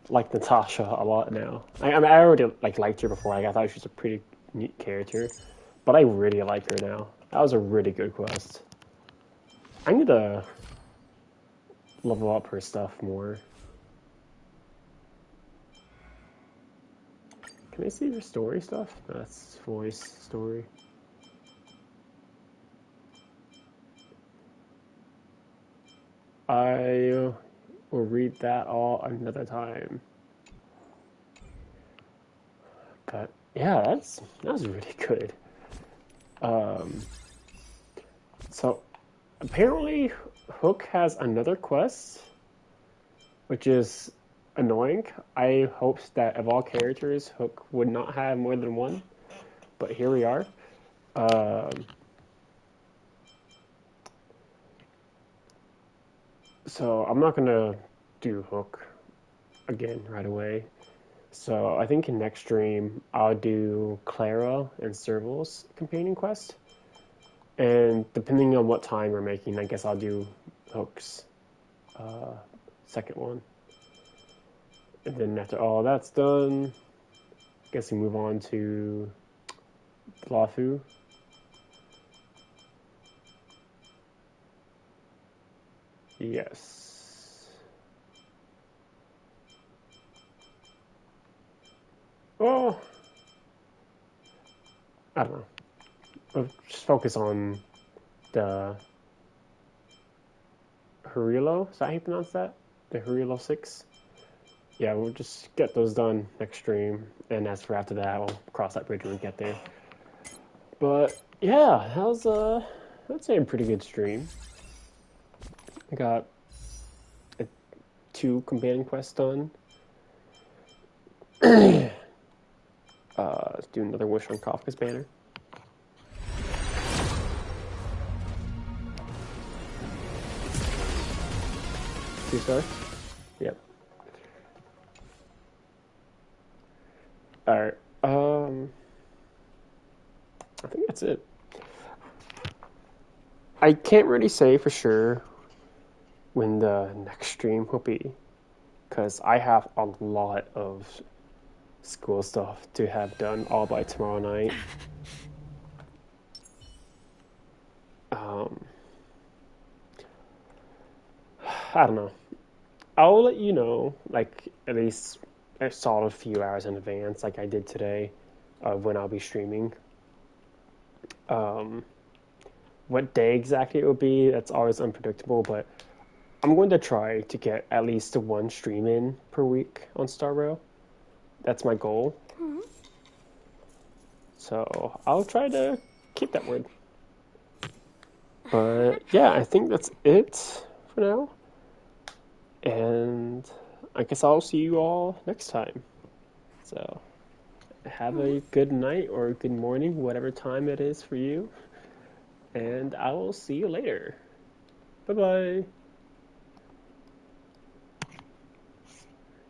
like Natasha a lot now. I mean, I already liked her before. I thought she was a pretty neat character, but I really like her now. That was a really good quest. I need to level up her stuff more. Can I see her story stuff? No, that's voice story. I will read that all another time. But yeah, that was really good. So apparently Hook has another quest, which is annoying. I hoped that of all characters, Hook would not have more than one, but here we are. So I'm not gonna do Hook again right away. So I think in next stream I'll do Clara and Serval's companion quest. And depending on what time we're making, I guess I'll do Hook's second one. And then after all that's done, I guess we move on to Lafu. Yes. Oh, I don't know. We'll just focus on the Hurilo. Is that how you pronounce that? The Hurilo 6? Yeah, we'll just get those done next stream. And as for after that, we'll cross that bridge when we get there. But yeah, that was I'd say a pretty good stream. I got 2 companion quests done. Let's do another wish on Kafka's banner. 2-star? Yep. Alright, I think that's it. I can't really say for sure when the next stream will be, because I have a lot of school stuff to have done all by tomorrow night. I don't know. I'll let you know, like, at least a solid few hours in advance, like I did today, of when I'll be streaming. What day exactly it will be, that's always unpredictable, but I'm going to try to get at least one stream in per week on Star Rail. That's my goal. So I'll try to keep that word. But yeah, I think that's it for now. And I guess I'll see you all next time. So have a good night or good morning, whatever time it is for you. And I will see you later. Bye-bye.